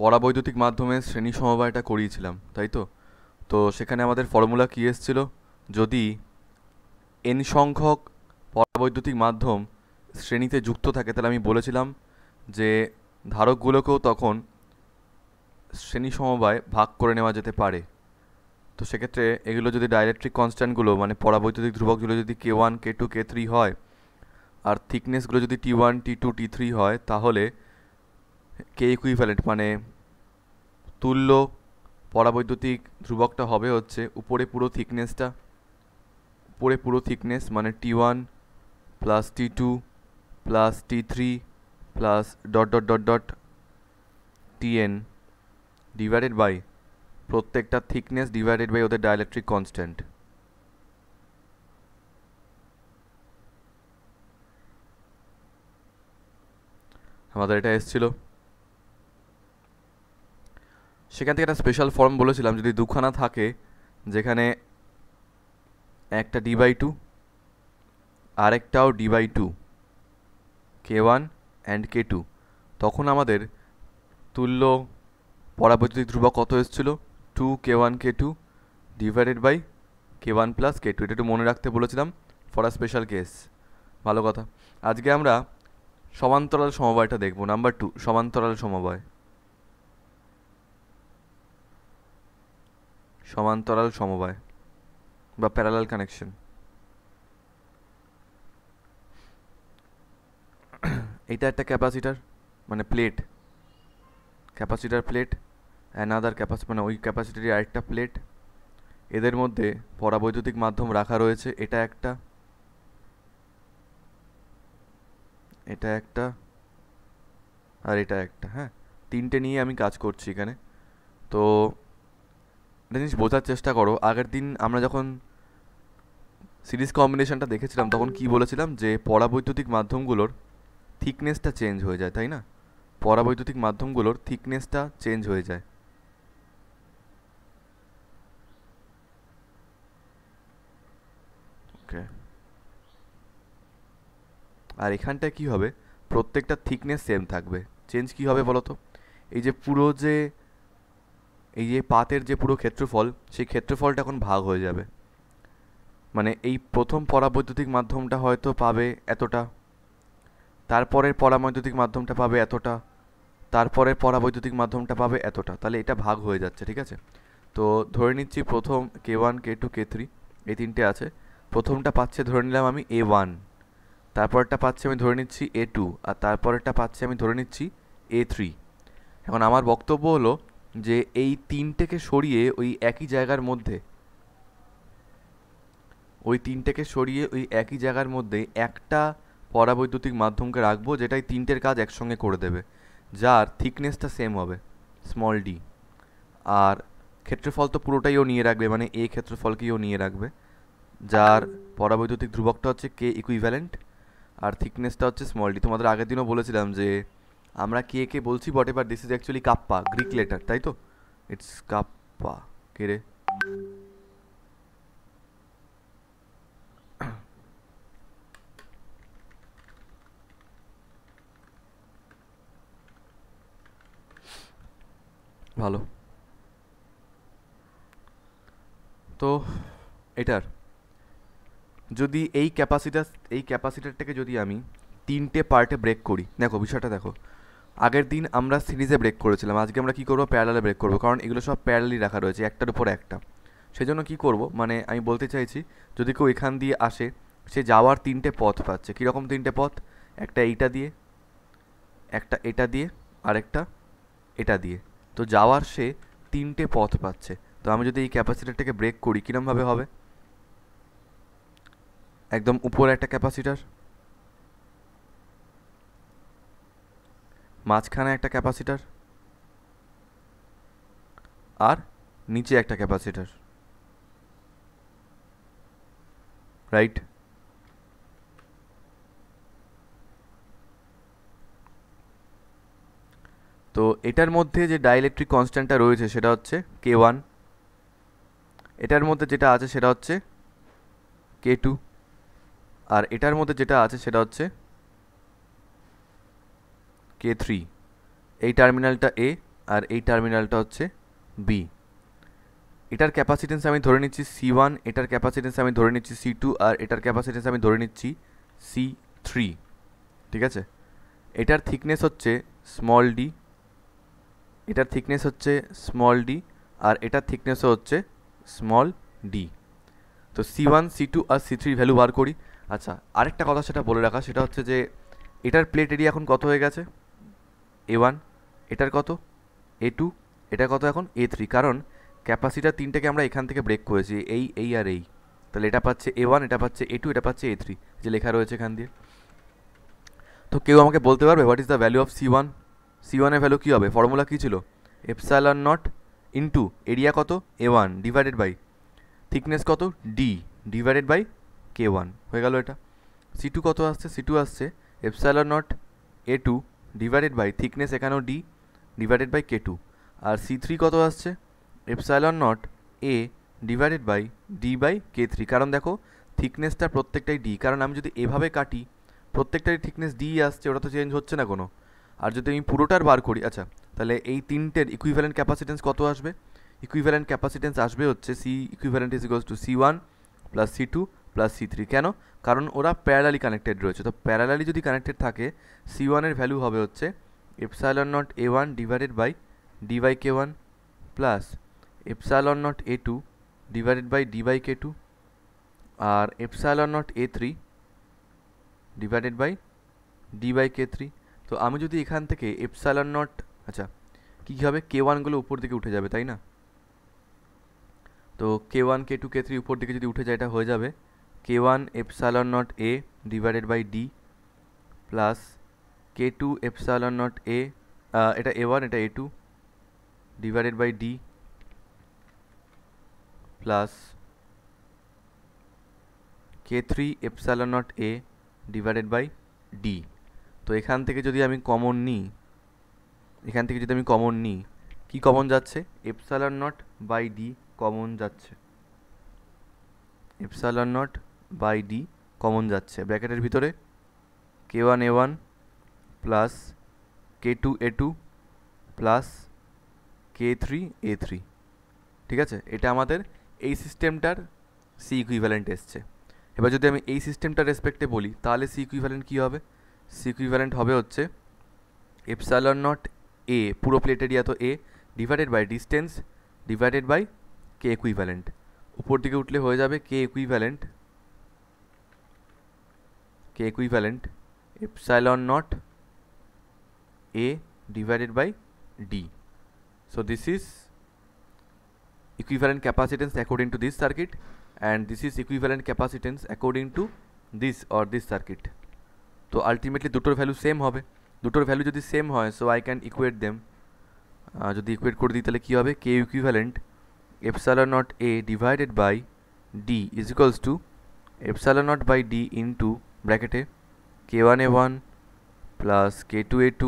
পরাবৈদ্যুতিক মাধ্যমে শ্রেণী সমবায়টা করিয়েছিলাম, তাই তো? তো সেখানে আমাদের ফর্মুলা কী এসেছিল? যদি n সংখ্যক পরাবৈদ্যুতিক মাধ্যম শ্রেণীতে যুক্ত থাকে, তাহলে আমি বলেছিলাম যে ধারকগুলোকেও তখন শ্রেণী সমবায় ভাগ করে নেওয়া যেতে পারে। তো সেক্ষেত্রে এগুলো যদি ডাইলেকট্রিক কনস্ট্যান্টগুলো মানে পরাবৈদ্যুতিক ধ্রুবকগুলো যদি K1 K2 K3 হয়, আর থিকনেসগুলো যদি T1 T2 T3 হয়, তাহলে কে ইকুইভ্যালেন্ট মানে তুল্য পরাবৈদ্যুতিক ধ্রুবকটা হবে হচ্ছে উপরে পুরো থিকনেস মানে T1 plus T2 plus T3 plus dot dot dot dot Tn divided by প্রত্যেকটা থিকনেস ডিভাইডেড বাই ওদের ডাইলেকট্রিক কনস্ট্যান্ট। আমাদের এটা এসেছিল। সেখান থেকে একটা স্পেশাল ফর্ম বলেছিলাম, যদি দুখানা থাকে যেখানে একটা d/2 আরেকটাও d/2 K1 অ্যান্ড K2, তখন আমাদের তুল্য পরাবৈদ্যুতিক ধ্রুবক কত এসেছিল? 2 K1 K2 divided by K1 plus K2। এটা একটু মনে রাখতে বলেছিলাম ফর আ স্পেশাল কেস। ভালো কথা। আজকে আমরা সমান্তরাল সমবায়টা দেখব। নাম্বার 2, সমান্তরাল সমবায়। সমান্তরাল সমবায় বা প্যারালাল কানেকশন। এটা একটা ক্যাপাসিটার মানে প্লেট, ক্যাপাসিটার প্লেট, অ্যানাদার মানে ওই ক্যাপাসিটারই আরেকটা প্লেট। এদের মধ্যে পরাবৈদ্যুতিক মাধ্যম রাখা রয়েছে। এটা একটা, এটা একটা, আর এটা একটা। হ্যাঁ, তিনটে নিয়ে আমি কাজ করছি এখানে। তো একটা জিনিস বোঝার চেষ্টা করো, আগের দিন আমরা যখন সিরিজ কম্বিনেশনটা দেখেছিলাম তখন কি বলেছিলাম? যে পরাবৈদ্যুতিক মাধ্যমগুলোর থিকনেসটা চেঞ্জ হয়ে যায়, তাই না? পরাবৈদ্যুতিক মাধ্যমগুলোর থিকনেসটা চেঞ্জ হয়ে যায়। ওকে, আর এখানটায় কি হবে? প্রত্যেকটা থিকনেস সেম থাকবে। চেঞ্জ কি হবে বলো তো? এই যে পুরো যে এই যে পাতের যে পুরো ক্ষেত্রফল, সেই ক্ষেত্রফলটা এখন ভাগ হয়ে যাবে। মানে এই প্রথম পরাবৈদ্যুতিক মাধ্যমটা হয়তো পাবে এতটা, তারপরের পরাবৈদ্যুতিক মাধ্যমটা পাবে এতটা, তারপরের পরাবৈদ্যুতিক মাধ্যমটা পাবে এতটা। তাহলে এটা ভাগ হয়ে যাচ্ছে, ঠিক আছে? তো ধরে নিচ্ছি প্রথম K1 K2 K3 এই তিনটে আছে। প্রথমটা পাচ্ছে ধরে নিলাম আমি A1, তারপরটা পাচ্ছি আমি ধরে নিচ্ছি A2, আর তারপরেরটা পাচ্ছি আমি ধরে নিচ্ছি A3। এখন আমার বক্তব্য হলো যে এই তিনটেকে সরিয়ে ওই একই জায়গার মধ্যে, একটা পরাবৈদ্যুতিক মাধ্যমকে রাখবো যেটাই তিনটের কাজ একসঙ্গে করে দেবে, যার থিকনেসটা সেম হবে স্মল ডি। আর ক্ষেত্রফল তো পুরোটাই ও নিয়ে রাখবে, মানে এই ক্ষেত্রফলকেই ও নিয়ে রাখবে, যার পরাবৈদ্যুতিক ধ্রুবকটা হচ্ছে কে ইকুইভ্যালেন্ট আর থিকনেসটা হচ্ছে স্মল ডি। তোমাদের আগের দিনও বলেছিলাম যে আমরা কে কে বলছি বট, এবার this is actually kappa, Greek letter, তাই তো? It's kappa. কে রে? ভালো। তো এটার যদি এই ক্যাপাসিটারটাকে যদি আমি তিনটে পার্টে ব্রেক করি, দেখো বিষয়টা দেখো। আগের দিন আমরা সিরিজে ব্রেক করেছিলাম, আজকে আমরা কি করবো? প্যারালালে ব্রেক করবো, কারণ এগুলো সব প্যারালালি রাখা রয়েছে একটার উপর একটা। সেই জন্য কী করবো, মানে আমি বলতে চাইছি যদি কেউ এখান দিয়ে আসে, সে যাওয়ার তিনটে পথ পাচ্ছে। কীরকম তিনটে পথ? একটা এইটা দিয়ে, একটা এটা দিয়ে, আরেকটা এটা দিয়ে। তো যাওয়ার সে তিনটে পথ পাচ্ছে। তো আমি যদি এই ক্যাপাসিটারটাকে ব্রেক করি, কীরমভাবে হবে? একদম উপরে একটা ক্যাপাসিটার, মাঝখানে একটা ক্যাপাসিটার, আর নিচে একটা ক্যাপাসিটার, রাইট? তো এটার মধ্যে যে ডাইইলেকট্রিক কনস্ট্যান্টটা রয়েছে সেটা হচ্ছে K1, এটার মধ্যে যেটা আছে সেটা হচ্ছে K2, আর এটার মধ্যে যেটা আছে সেটা হচ্ছে K3। এই টার্মিনালটা A, আর এই টার্মিনালটা হচ্ছে বি। এটার ক্যাপাসিটেন্স আমি ধরে নিচ্ছি C1, এটার ক্যাপাসিটেন্স আমি ধরে নিচ্ছি C2, আর এটার ক্যাপাসিটেন্স আমি ধরে নিচ্ছি C3। ঠিক আছে, এটার থিকনেস হচ্ছে স্মল ডি, এটার থিকনেস হচ্ছে স্মল ডি, আর এটার থিকনেসও হচ্ছে স্মল ডি। তো C1, C2 আর C3 ভ্যালু বার করি। আচ্ছা, আরেকটা কথা সেটা বলে রাখা, সেটা হচ্ছে যে এটার প্লেট এরিয়া এখন কত হয়ে গেছে, A1, এটার কত A2, এটা কত এখন A3, কারণ ক্যাপাসিটার তিনটাকে আমরা এখান থেকে ব্রেক করেছি, এই আর এই। তাহলে এটা পাচ্ছে A1, এটা পাচ্ছে A2, এটা পাচ্ছে A3, যে লেখা রয়েছে এখান দিয়ে। তো কেউ আমাকে বলতে পারবে what is the value of C1? C1 এর ভ্যালু কী হবে, ফর্মুলা কী ছিল, এপসাইলন নট ইন্টু এরিয়া কত A1 ডিভাইডেড বাই থিকনেস কত D ডিভাইডেড বাই K1 হয়ে গেল এটা। C2 কত আসছে, C2 আসছে epsilon naught A2 divided by thickness এখানেও D ডিভাইডেড বাই K2। আর C3 কত আসছে, epsilon naught A divided by D by K3, কারণ দেখো থিকনেসটা প্রত্যেকটাই D, কারণ আমি যদি এভাবে কাটি প্রত্যেকটারই থিকনেস D আসছে, ওটা তো চেঞ্জ হচ্ছে না কোনো। আর যদি আমি পুরোটার বার করি, আচ্ছা তাহলে এই তিনটের ইকুইভ্যালেন্ট ক্যাপাসিটেন্স কত আসবে, ইকুইভ্যালেন্ট ক্যাপাসিটেন্স আসবে হচ্ছে C equivalent is equals two C1 plus C2 plus C3। কেন, কারণ ওরা প্যারালালি কানেক্টেড রয়েছে। তো প্যারালালি যদি কানেক্টেড থাকে C1 এর ভ্যালু হবে হচ্ছে epsilon naught A1 divided by D by K1 plus epsilon naught A2 divided by D by K2 আর epsilon naught A3 divided by D by K3। তো আমি যদি এখান থেকে এপসাইলন নট, আচ্ছা কী হবে, K1গুলো উপর দিকে উঠে যাবে তাই না, তো K1 K2 K3 উপর দিকে যদি উঠে যায় এটা হয়ে যাবে K1 epsilon naught A divided by D plus K2 epsilon naught A, এটা A1 এটা A2 divided by D plus K3 epsilon naught A divided by D। তো এখান থেকে যদি আমি কমন নিই, এখান থেকে যদি আমি কমন নিই, কি কমন যাচ্ছে, epsilon not by D common যাচ্ছে, epsilon not by D common যাচ্ছে ব্র্যাকেটের ভিতরে K1 A1 plus K2 A2 plus K3 A3। ঠিক আছে, এটা আমাদের এই সিস্টেমটার সি ইকুইভ্যালেন্ট এসছে। এবার যদি আমি এই সিস্টেমটার রেসপেক্টে বলি তাহলে সি ইকুইভ্যালেন্ট কী হবে, সি ইকুইভ্যালেন্ট হবে হচ্ছে এপসাইলন নট এ পুরো প্লেট এরিয়া তো A divided by distance divided by K equivalent, উপর দিকে উঠলে হয়ে যাবে K equivalent epsilon not A ডিভাইডed by D. So this is equivalent capacitance according to this circuit, and this is equivalent capacitance according to this or this circuit. তো ultimately দুটোর value same হবে, দুটোর ভ্যালু যদি same হয় so I can equate them. যদি equate করে দিই তাহলে কী হবে, K equivalent epsilon not A divided by D is equals to epsilon not by D into ব্র্যাকেটে K1 A1 plus K2 A2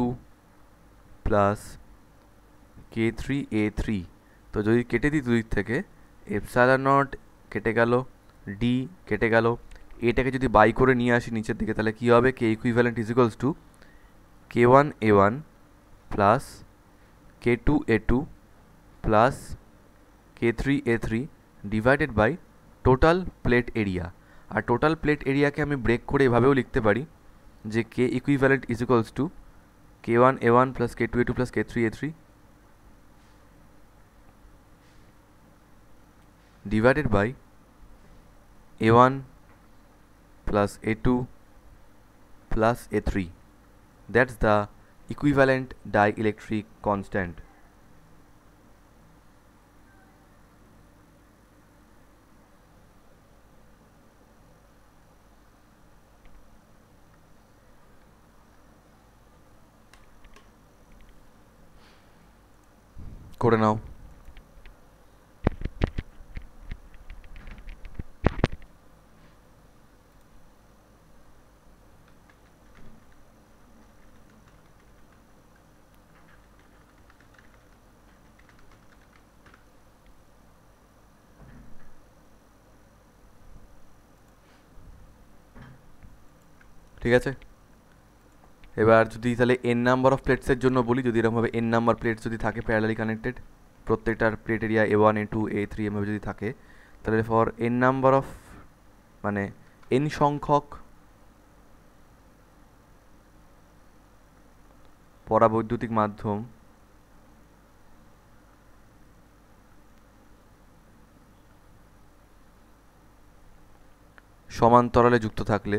plus K3 A3। তো যদি কেটে দিই দুদিক থেকে এপসাইলন নট কেটে গেল, ডি কেটে গেল, এটাকে যদি বাই করে নিয়ে আসি নিচের দিকে তাহলে কী হবে, K equivalent is equals to K1 A1 plus K2 A2 plus K3 A3 divided by total plate area. আর টোটাল প্লেট এরিয়াকে আমি ব্রেক করে এভাবেও লিখতে পারি যে K equivalent is equals to K1 A1 plus K2 A2 plus K3 A3 divided by A1 plus A2 plus A3. That's the equivalent dielectric constant. করে নাও। ঠিক আছে। এবার যদি তাহলে এন নাম্বার অফ প্লেটসের জন্য বলি, যদি এরকমভাবে এন নাম্বার প্লেটস যদি থাকে প্যারালালি কানেক্টেড, প্রত্যেকটার plate area A1 A2 A3 এভাবে যদি থাকে, তাহলে ফর এন নাম্বার অফ মানে এন সংখ্যক পরাবৈদ্যুতিক মাধ্যম সমান্তরালে যুক্ত থাকলে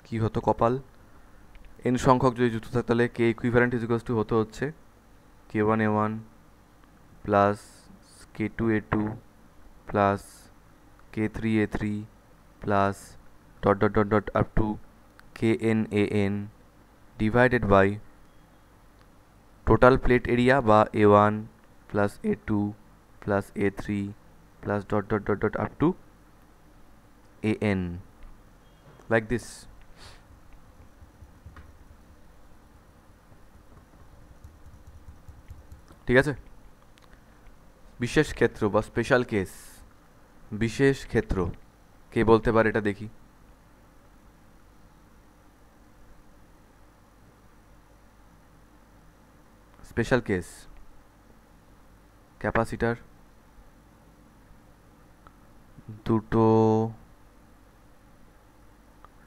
কি হতো কপাল, এন সংখ্যক যদি যুক্ত থাকে তাহলে K equivalent is equals to হতে হচ্ছে K1 A1 plus K2 A2 plus K3 A3 plus dot dot dot dot up to KNAN divided by total plate area বা A1 plus A2 plus A3 plus dot dot dot dot up to AN, like this. ঠিক আছে, বিশেষ ক্ষেত্র বা special case, বিশেষ ক্ষেত্র কে বলতে পারে এটা দেখি। স্পেশাল কেস ক্যাপাসিটার, দুটো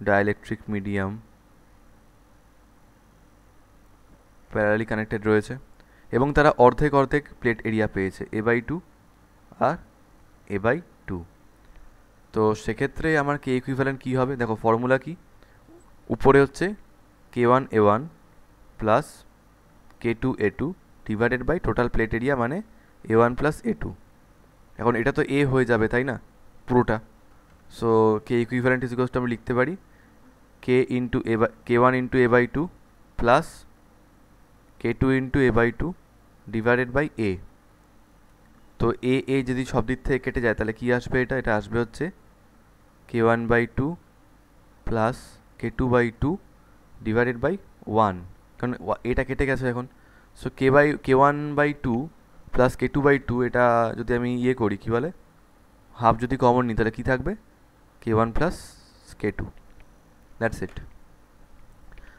ডাইইলেকট্রিক মিডিয়াম প্যারালালি কানেক্টেড রয়েছে এবং তারা অর্ধেক অর্ধেক প্লেট এরিয়া পেয়েছে A/2 আর A/2। তো সেক্ষেত্রে আমার কে ইকুইভ্যালেন্ট কী হবে, দেখো ফর্মুলা কি, উপরে হচ্ছে K1 A1 plus K2 A2 divided by total plate area মানে A1 প্লাস A2। এখন এটা তো এ হয়ে যাবে তাই না পুরোটা, so K equivalent is equals to আমি লিখতে পারি K1 into A/2 plus K2 into A/2 divided by A. তো এ যদি সব দিক থেকে কেটে যায় তাহলে কি আসবে, এটা আসবে হচ্ছে K1/2 plus K2/2 divided by 1, কারণ এটা কেটে গেছে এখন। সো K1/2 প্লাস K2/2 এটা যদি আমি ইয়ে করি কি বলে হাফ যদি কমন নিই তাহলে কী থাকবে K1 plus K2, that's it.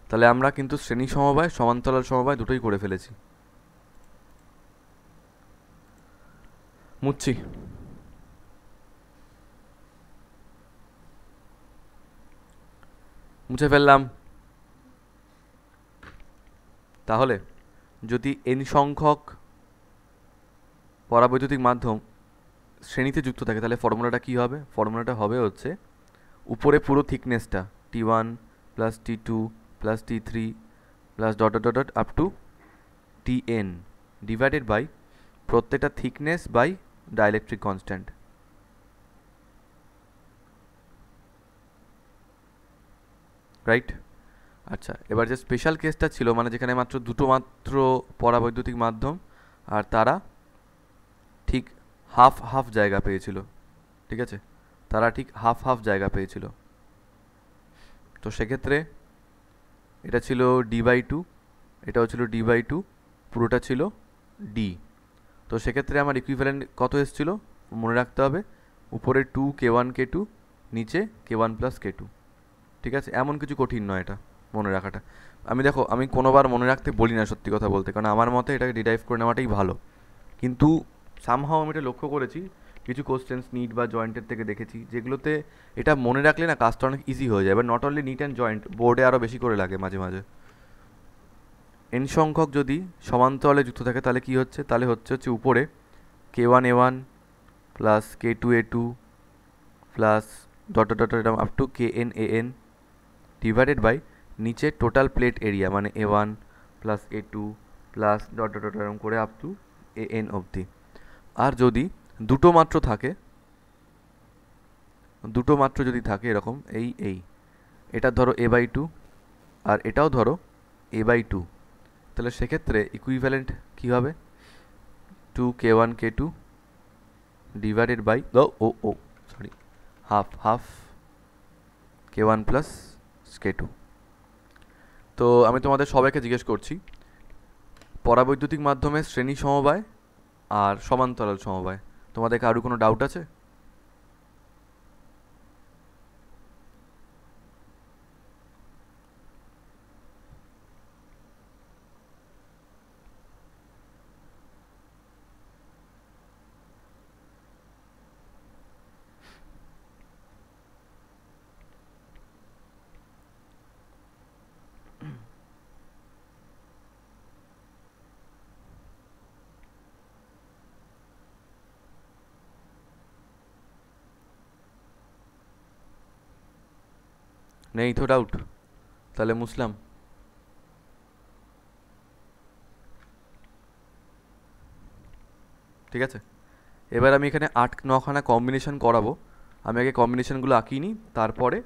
তাহলে আমরা কিন্তু শ্রেণী সমবায় সমান্তরাল সমবায় দুটোই করে ফেলেছি। মুচ্ছি, মুছে ফেললাম। তাহলে যদি এন সংখ্যক পরাবৈদ্যুতিক মাধ্যম শ্রেণীতে যুক্ত থাকে তাহলে ফর্মুলাটা কী হবে, ফর্মুলাটা হবে হচ্ছে উপরে পুরো থিকনেসটা T1 plus T2 plus T3 plus dot dot dot up to TN divided by প্রত্যেকটা thickness by dielectric constant. Right, আচ্ছা এবার যে স্পেশাল কেসটা ছিল মানে যেখানে মাত্র দুটো মাত্র পরাবৈদ্যুতিক মাধ্যম আর তারা ঠিক হাফ হাফ জায়গা পেয়েছিল, ঠিক আছে, তারা ঠিক হাফ হাফ জায়গা পেয়েছিল। তো সেক্ষেত্রে এটা ছিল D/2, এটাও ছিল D/2, পুরোটা ছিল D। তো সেক্ষেত্রে আমার ইকুইভ্যালেন্ট কত এসেছিলো মনে রাখতে হবে, উপরে 2 K1 K2 নিচে K1 প্লাস K2। ঠিক আছে, এমন কিছু কঠিন নয় এটা মনে রাখাটা। দেখো আমি কোনোবার মনে রাখতে বলি না সত্যি কথা বলতে, কারণ আমার মতে এটাকে ডিরাইভ করে নেওয়াটাই ভালো। কিন্তু সামহাও আমি এটা লক্ষ্য করেছি কিছু কোশ্চেন্স নিট বা জয়েন্টের থেকে দেখেছি যেগুলোতে এটা মনে রাখলে না কাজটা অনেক ইজি হয়ে যায়। এবার not only neat and joint, বোর্ডে আরও বেশি করে লাগে মাঝে মাঝে। এন সংখ্যক যদি সমান্তরালে যুক্ত থাকে তাহলে কি হচ্ছে, তাহলে হচ্ছে উপরে K1 A1 plus K2 A2 plus dot dot dot up to KNAN divided by নিচে টোটাল প্লেট এরিয়া মানে A1 plus A2 plus dot dot dot এরকম করে আপ টু AN অবধি। আর যদি দুটো মাত্র যদি থাকে এরকম এই এটা ধরো A/2 আর এটাও ধরো A/2, তাহলে সেক্ষেত্রে ইকুইভ্যালেন্ট কী হবে 2 K1 K2 divided by half K1 plus K2। তো আমি তোমাদের সবাইকে জিজ্ঞেস করছি পরাবৈদ্যুতিক মাধ্যমের শ্রেণী সমবায় আর সমান্তরাল সমবায় তোমাদের কারো কোনো ডাউট আছে? নেই তো ডাউট, তাহলে মুসলাম। ঠিক আছে, এবার আমি এখানে 8-9খানা কম্বিনেশন করাবো। আমি আগে কম্বিনেশনগুলো আঁকিয়ে নিই, তারপরে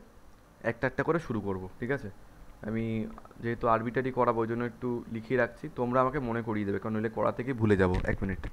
একটা একটা করে শুরু করব, ঠিক আছে? আমি যেহেতু আরবিটারি করাবো ওই জন্য একটু লিখিয়ে রাখছি, তোমরা আমাকে মনে করিয়ে দেবে, কারণ নইলে করা থেকে ভুলে যাবো। 1 মিনিট।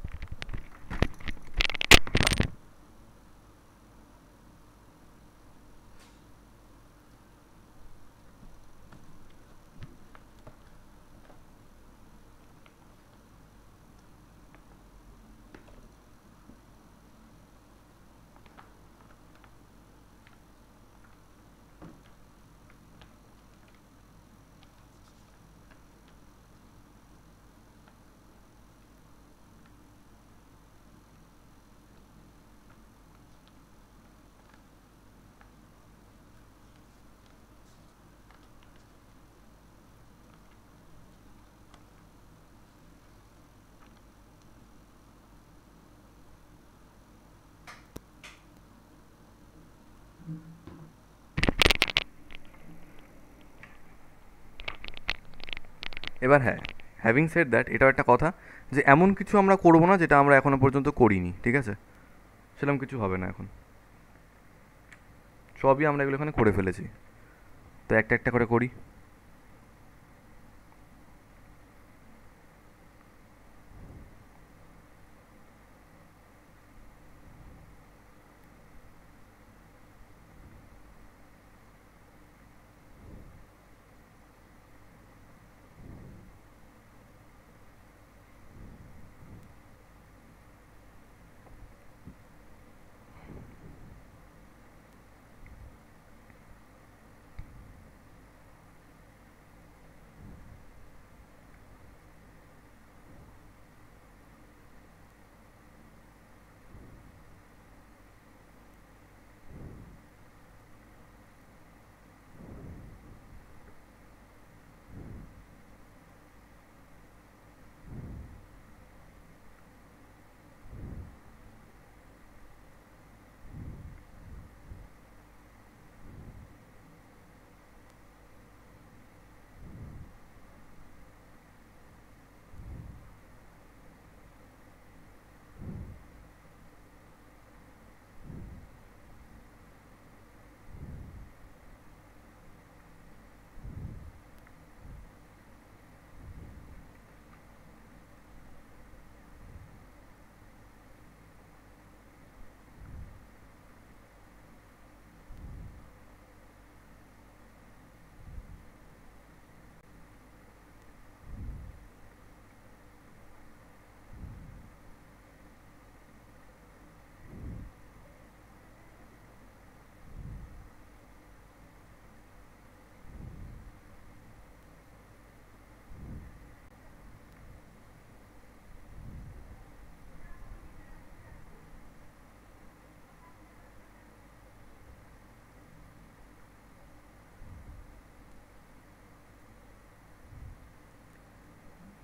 এবার হ্যাঁ, হ্যাভিং সেড দ্যাট, এটাও একটা কথা যে এমন কিছু আমরা করবো না যেটা আমরা এখনো পর্যন্ত করিনি, ঠিক আছে? সেরকম কিছু হবে না এখন, সবই আমরা এগুলো এখানে করে ফেলেছি। তো একটা একটা করে করি।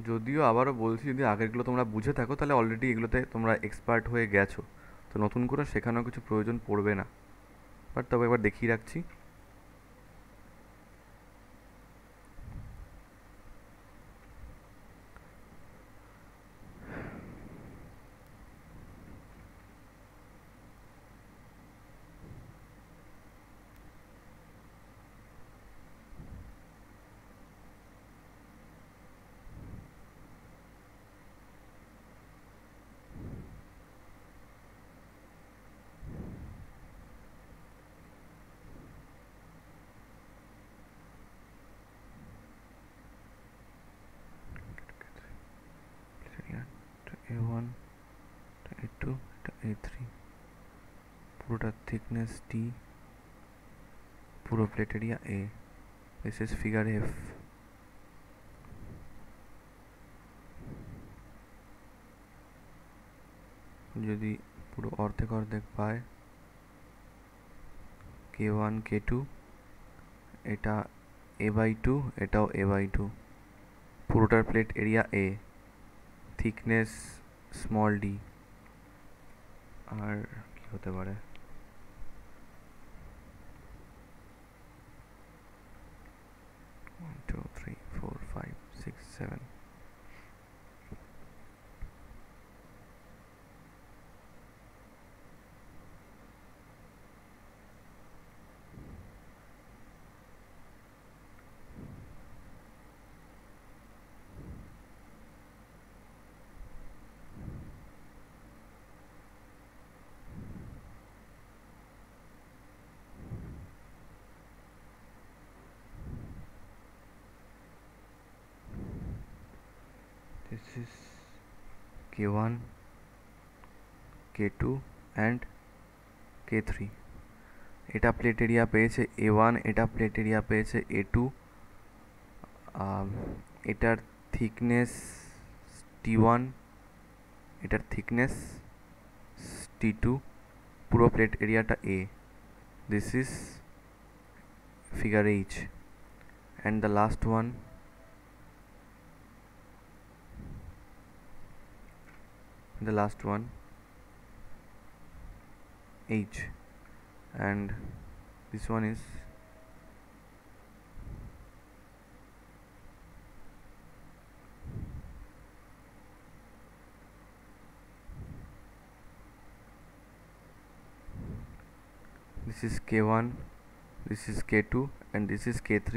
যদিও আবারও বলছি, যদি আগেরগুলো তোমরা বুঝে থাকো তাহলে অলরেডি এগুলোতে তোমরা এক্সপার্ট হয়ে গেছো, তো নতুন করে শেখানোর কিছু প্রয়োজন পড়বে না। বাট তবে একবার দেখিয়ে রাখছি। A3 পুরোটা thickness D, পুরো plate area A. This is figure F. যদি পুরো অর্ধেক অর্ধেক পায় K1 K2, এটা A/2, এটাও A/2, পুরোটার plate area A, thickness small d, আর কি হতে পারে, two three four five six seven, this is K1 K2 and K3. এটা প্লেট এরিয়া পেয়েছে A1, এটা প্লেট এরিয়া পেয়েছে A2, এটার থিকনেস T1, এটার থিকনেস T2, পুরো প্লেট এরিয়াটা A. This is figure H. And the last one, H, and this one is K1, this is K2 and this is K3.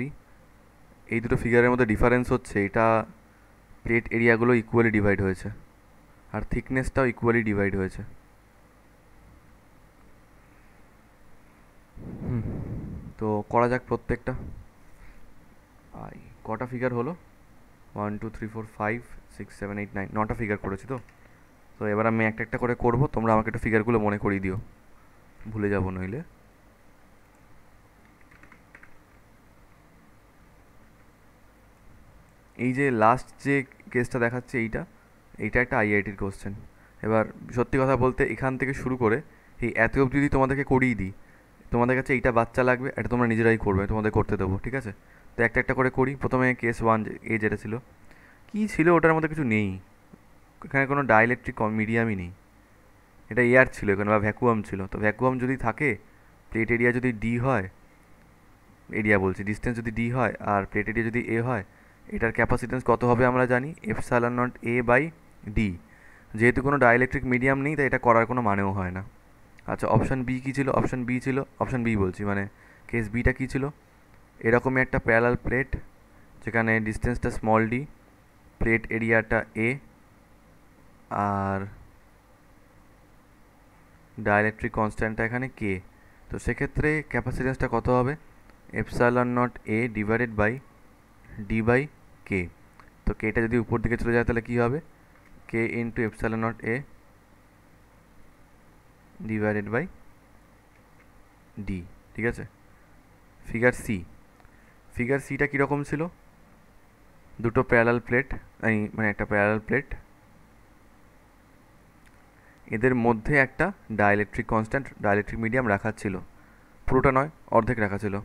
এই দুটো ফিগারের মধ্যে difference হচ্ছে এটা প্লেট এরিয়াগুলো ইকুয়ালি ডিভাইড হয়েছে আর থিকনেসটাও equally divide হয়েছে। তো করা যাক প্রত্যেকটা। কটা ফিগার হলো? 1 2 3 4 5 6 7 8 9, 9টা ফিগার করেছি। তো এবার আমি একটা একটা করে করব, তোমরা আমাকে একটু ফিগারগুলো মনে করিয়ে দিও, ভুলে যাব নইলে। এই যে লাস্ট যে কেসটা দেখাচ্ছে এইটা একটা আইআইটির কোশ্চেন। এবার সত্যি কথা বলতে এখান থেকে শুরু করে এই এত অবধি যদি তোমাদেরকে করিয়ে দিই, তোমাদের কাছে এইটা বাচ্চা লাগবে, এটা তোমরা নিজেরাই করবে, তোমাদের করতে দেবো, ঠিক আছে? তো একটা একটা করে করি। প্রথমে কেস 1 যেটা ছিল, কী ছিল ওটার মধ্যে কিছু নেই, এখানে কোনো ডাইইলেকট্রিক মিডিয়ামই নেই, এটা এয়ার ছিল এখানে বা ভ্যাকুয়াম ছিল। তো ভ্যাকুয়াম যদি থাকে, প্লেট এরিয়া যদি ডি হয়, এরিয়া বলছি ডিস্টেন্স যদি ডি হয় আর প্লেট এরিয়া যদি এ হয়, এটার ক্যাপাসিটেন্স কত হবে আমরা জানি, ε0A/d। যেহেতু কোনো ডাইইলেকট্রিক মিডিয়াম নেই, তাই এটা করার কোনো মানেও হয় না। আচ্ছা, অপশান বি কী ছিল? অপশান বি বলছি, মানে কেস বিটা কী ছিল? এরকমই একটা প্যারালাল প্লেট যেখানে ডিস্টেন্সটা স্মল ডি, প্লেট এরিয়াটা এ, আর ডাইইলেকট্রিক কনস্ট্যান্টটা এখানে কে। তো সেক্ষেত্রে ক্যাপাসিটেন্সটা কত হবে? ε0A divided by D by K. তো কেটা যদি উপর দিকে চলে যায় তাহলে কী হবে? K into ε0A divided by D, ঠিক আছে? ফিগার সিটা কীরকম ছিল? দুটো প্যারালাল প্লেট, মানে একটা প্যারালাল প্লেট, এদের মধ্যে একটা ডাইইলেকট্রিক কনস্ট্যান্ট, ডাইইলেকট্রিক মিডিয়াম রাখা ছিল, পুরোটা নয়, অর্ধেক রাখা ছিল,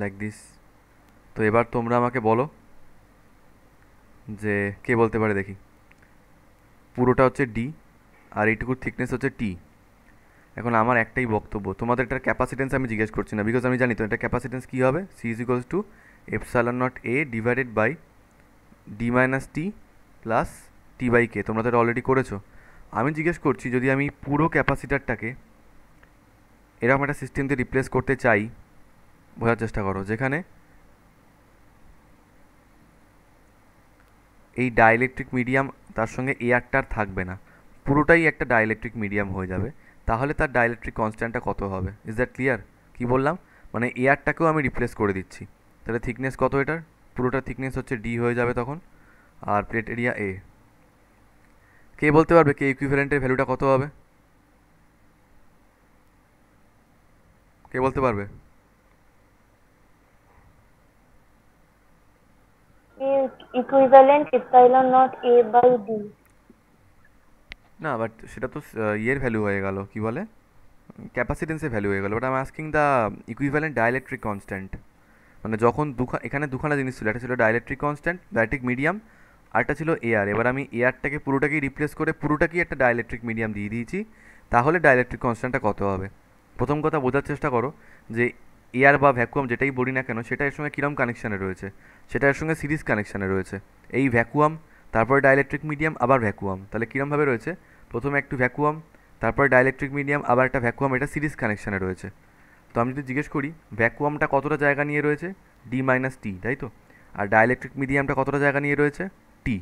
লাইক দিস। তো এবার তোমরা আমাকে বলো যে কে বলতে পারে দেখি। পুরোটা হচ্ছে ডি আর এইটুকুর থিকনেস হচ্ছে টি। এখন আমার একটাই বক্তব্য, তোমাদের এটার ক্যাপাসিটেন্স আমি জিজ্ঞেস করছি না, বিকজ আমি জানি তো এটা ক্যাপাসিটেন্স কী হবে, C is equals to ε0A divided by D minus T plus T by K. তোমরা তো এটা অলরেডি করেছো। আমি জিজ্ঞেস করছি, যদি আমি পুরো ক্যাপাসিটারটাকে এরকম একটা সিস্টেম দিয়ে রিপ্লেস করতে চাই, বোঝার চেষ্টা করো, যেখানে এই ডাইইলেকট্রিক মিডিয়াম তার সঙ্গে এয়ারটার থাকবে না, পুরোটাই একটা ডাইইলেকট্রিক মিডিয়াম হয়ে যাবে, তাহলে তার ডাইইলেকট্রিক কনস্ট্যান্টটা কত হবে? Is that clear? কী বললাম? মানে এয়ারটাকেও আমি রিপ্লেস করে দিচ্ছি, তাহলে থিকনেস কত এটার? পুরোটার থিকনেস হচ্ছে ডি হয়ে যাবে তখন, আর প্লেট এরিয়া এ। কে বলতে পারবে কে ইকুইভ্যালেন্টের ভ্যালুটা কত হবে? কে বলতে পারবে? is equivalent epsilon naught A by D. না, বাট সেটা তো ইয়ের ভ্যালু হয়ে গেল, কি বলে, ক্যাপাসিটেন্সের ভ্যালু হয়ে গেল, but I am asking the equivalent dielectric constant. মানে যখন এখানে দুখানা জিনিস ছিল, একটা ছিল ডাইইলেকট্রিক কনস্ট্যান্ট, ডাইইলেকট্রিক মিডিয়াম, আরটা ছিল এয়ার। এবার আমি এয়ারটাকে পুরোটাকেই রিপ্লেস করে পুরোটাকেই একটা ডাইইলেকট্রিক মিডিয়াম দিয়ে দিয়েছি, তাহলে ডাইইলেকট্রিক কনস্ট্যান্টটা কত হবে? প্রথম কথা বোঝার চেষ্টা করো যে এয়ার বা ভ্যাকুয়াম যেটাই বলি না কেন সেটা এর সঙ্গে কীরকম কানেকশানে রয়েছে। সেটা এর সঙ্গে সিরিজ কানেকশানে রয়েছে। এই ভ্যাকুয়াম, তারপরে ডাইইলেকট্রিক মিডিয়াম, আবার ভ্যাকুয়াম, তাহলে কীরমভাবে রয়েছে? প্রথমে একটু ভ্যাকুয়াম, তারপরে ডাইইলেকট্রিক মিডিয়াম, আবার একটা ভ্যাকুয়াম, এটা সিরিজ কানেকশানে রয়েছে। তো আমি যদি জিজ্ঞেস করি ভ্যাকুয়ামটা কতটা জায়গা নিয়ে রয়েছে, ডি মাইনাস টি, তাই তো? আর ডাইইলেকট্রিক মিডিয়ামটা কতটা জায়গা নিয়ে রয়েছে, টি।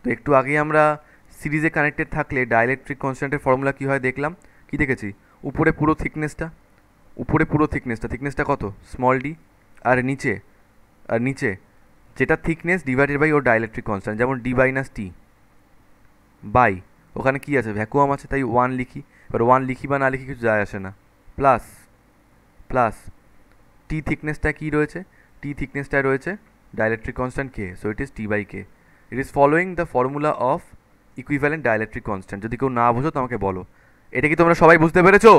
তো একটু আগেই আমরা সিরিজে কানেক্টেড থাকলে ডাইইলেকট্রিক কনস্ট্যান্টের ফর্মুলা কী হয় দেখলাম, কি দেখেছি? উপরে পুরো থিকনেসটা, থিকনেসটা কত, স্মল ডি। আর নিচে, নিচে যেটা থিকনেস ডিভাইডেড বাই ওর ডাইইলেকট্রিক কনস্ট্যান্ট, যেমন ডি মাইনাস টি বাই, ওখানে কি আছে, ভ্যাকুয়াম আছে, তাই ওয়ান লিখি। এবার ওয়ান লিখি বা না লিখি কিছু যায় আসে না, প্লাস প্লাস টি থিকনেসটা কী রয়েছে, টি থিকনেসটায় রয়েছে dielectric constant K, so it is T by K. It is following the formula of equivalent dielectric constant. যদি কেউ না বোঝো তো আমাকে বলো। এটা কি তোমরা সবাই বুঝতে পেরেছো?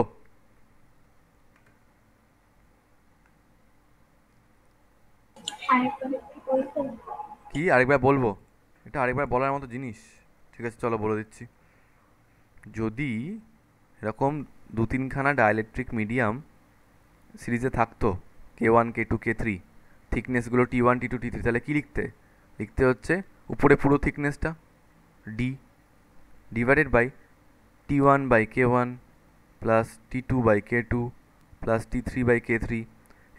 কি আরেকবার বলবো? এটা আরেকবার বলার মতো জিনিস? ঠিক আছে, চলো বলে দিচ্ছি। যদি এরকম দু তিনখানা ডাইইলেকট্রিক মিডিয়াম সিরিজে থাকতো, K one K two K three, থিকনেসগুলো T one T two T three, তাহলে কী লিখতে? লিখতে হচ্ছে উপরে পুরো থিকনেসটা D divided by T one by K one plus T two by K two plus T three by K three.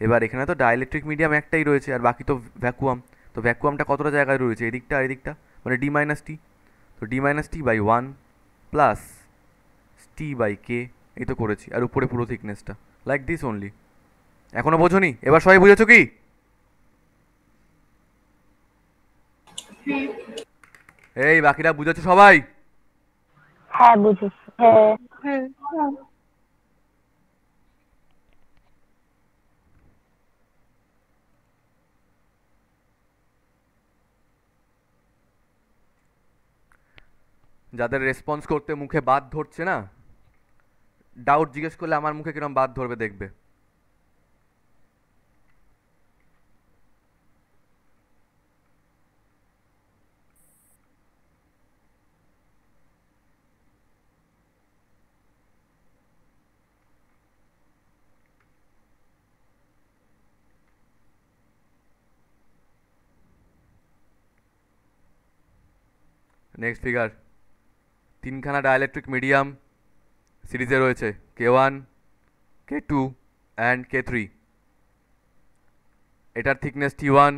এবার এখানে তো ডাইইলেকট্রিক মিডিয়াম একটাই রয়েছে আর বাকি তো ভ্যাকুয়াম। তো ভ্যাকুয়ামটা কতটা জায়গায় রয়েছে, এদিকটা আর এদিকটা, মানে ডি মাইনাস টি। তো D minus T by one plus T by K, এই তো করেছি, আর উপরে পুরো থিকনেসটা, লাইক দিস অনলি। এখনো বোঝোনি? এবার সবাই বুঝেছো কি? এই বাকিরা বুঝেছো সবাই? হ্যাঁ বুঝেছি। হ্যাঁ। যাদের রেসপন্স করতে মুখে বাদ ধরছে না, ডাউট জিজ্ঞেস করলে আমার মুখে কিরম বাদ ধরবে দেখবে। নেক্সট ফিগার, তিনখানা ডাইইলেকট্রিক মিডিয়াম সিরিজে রয়েছে, K one K two and K three. এটার থিকনেস টি ওয়ান,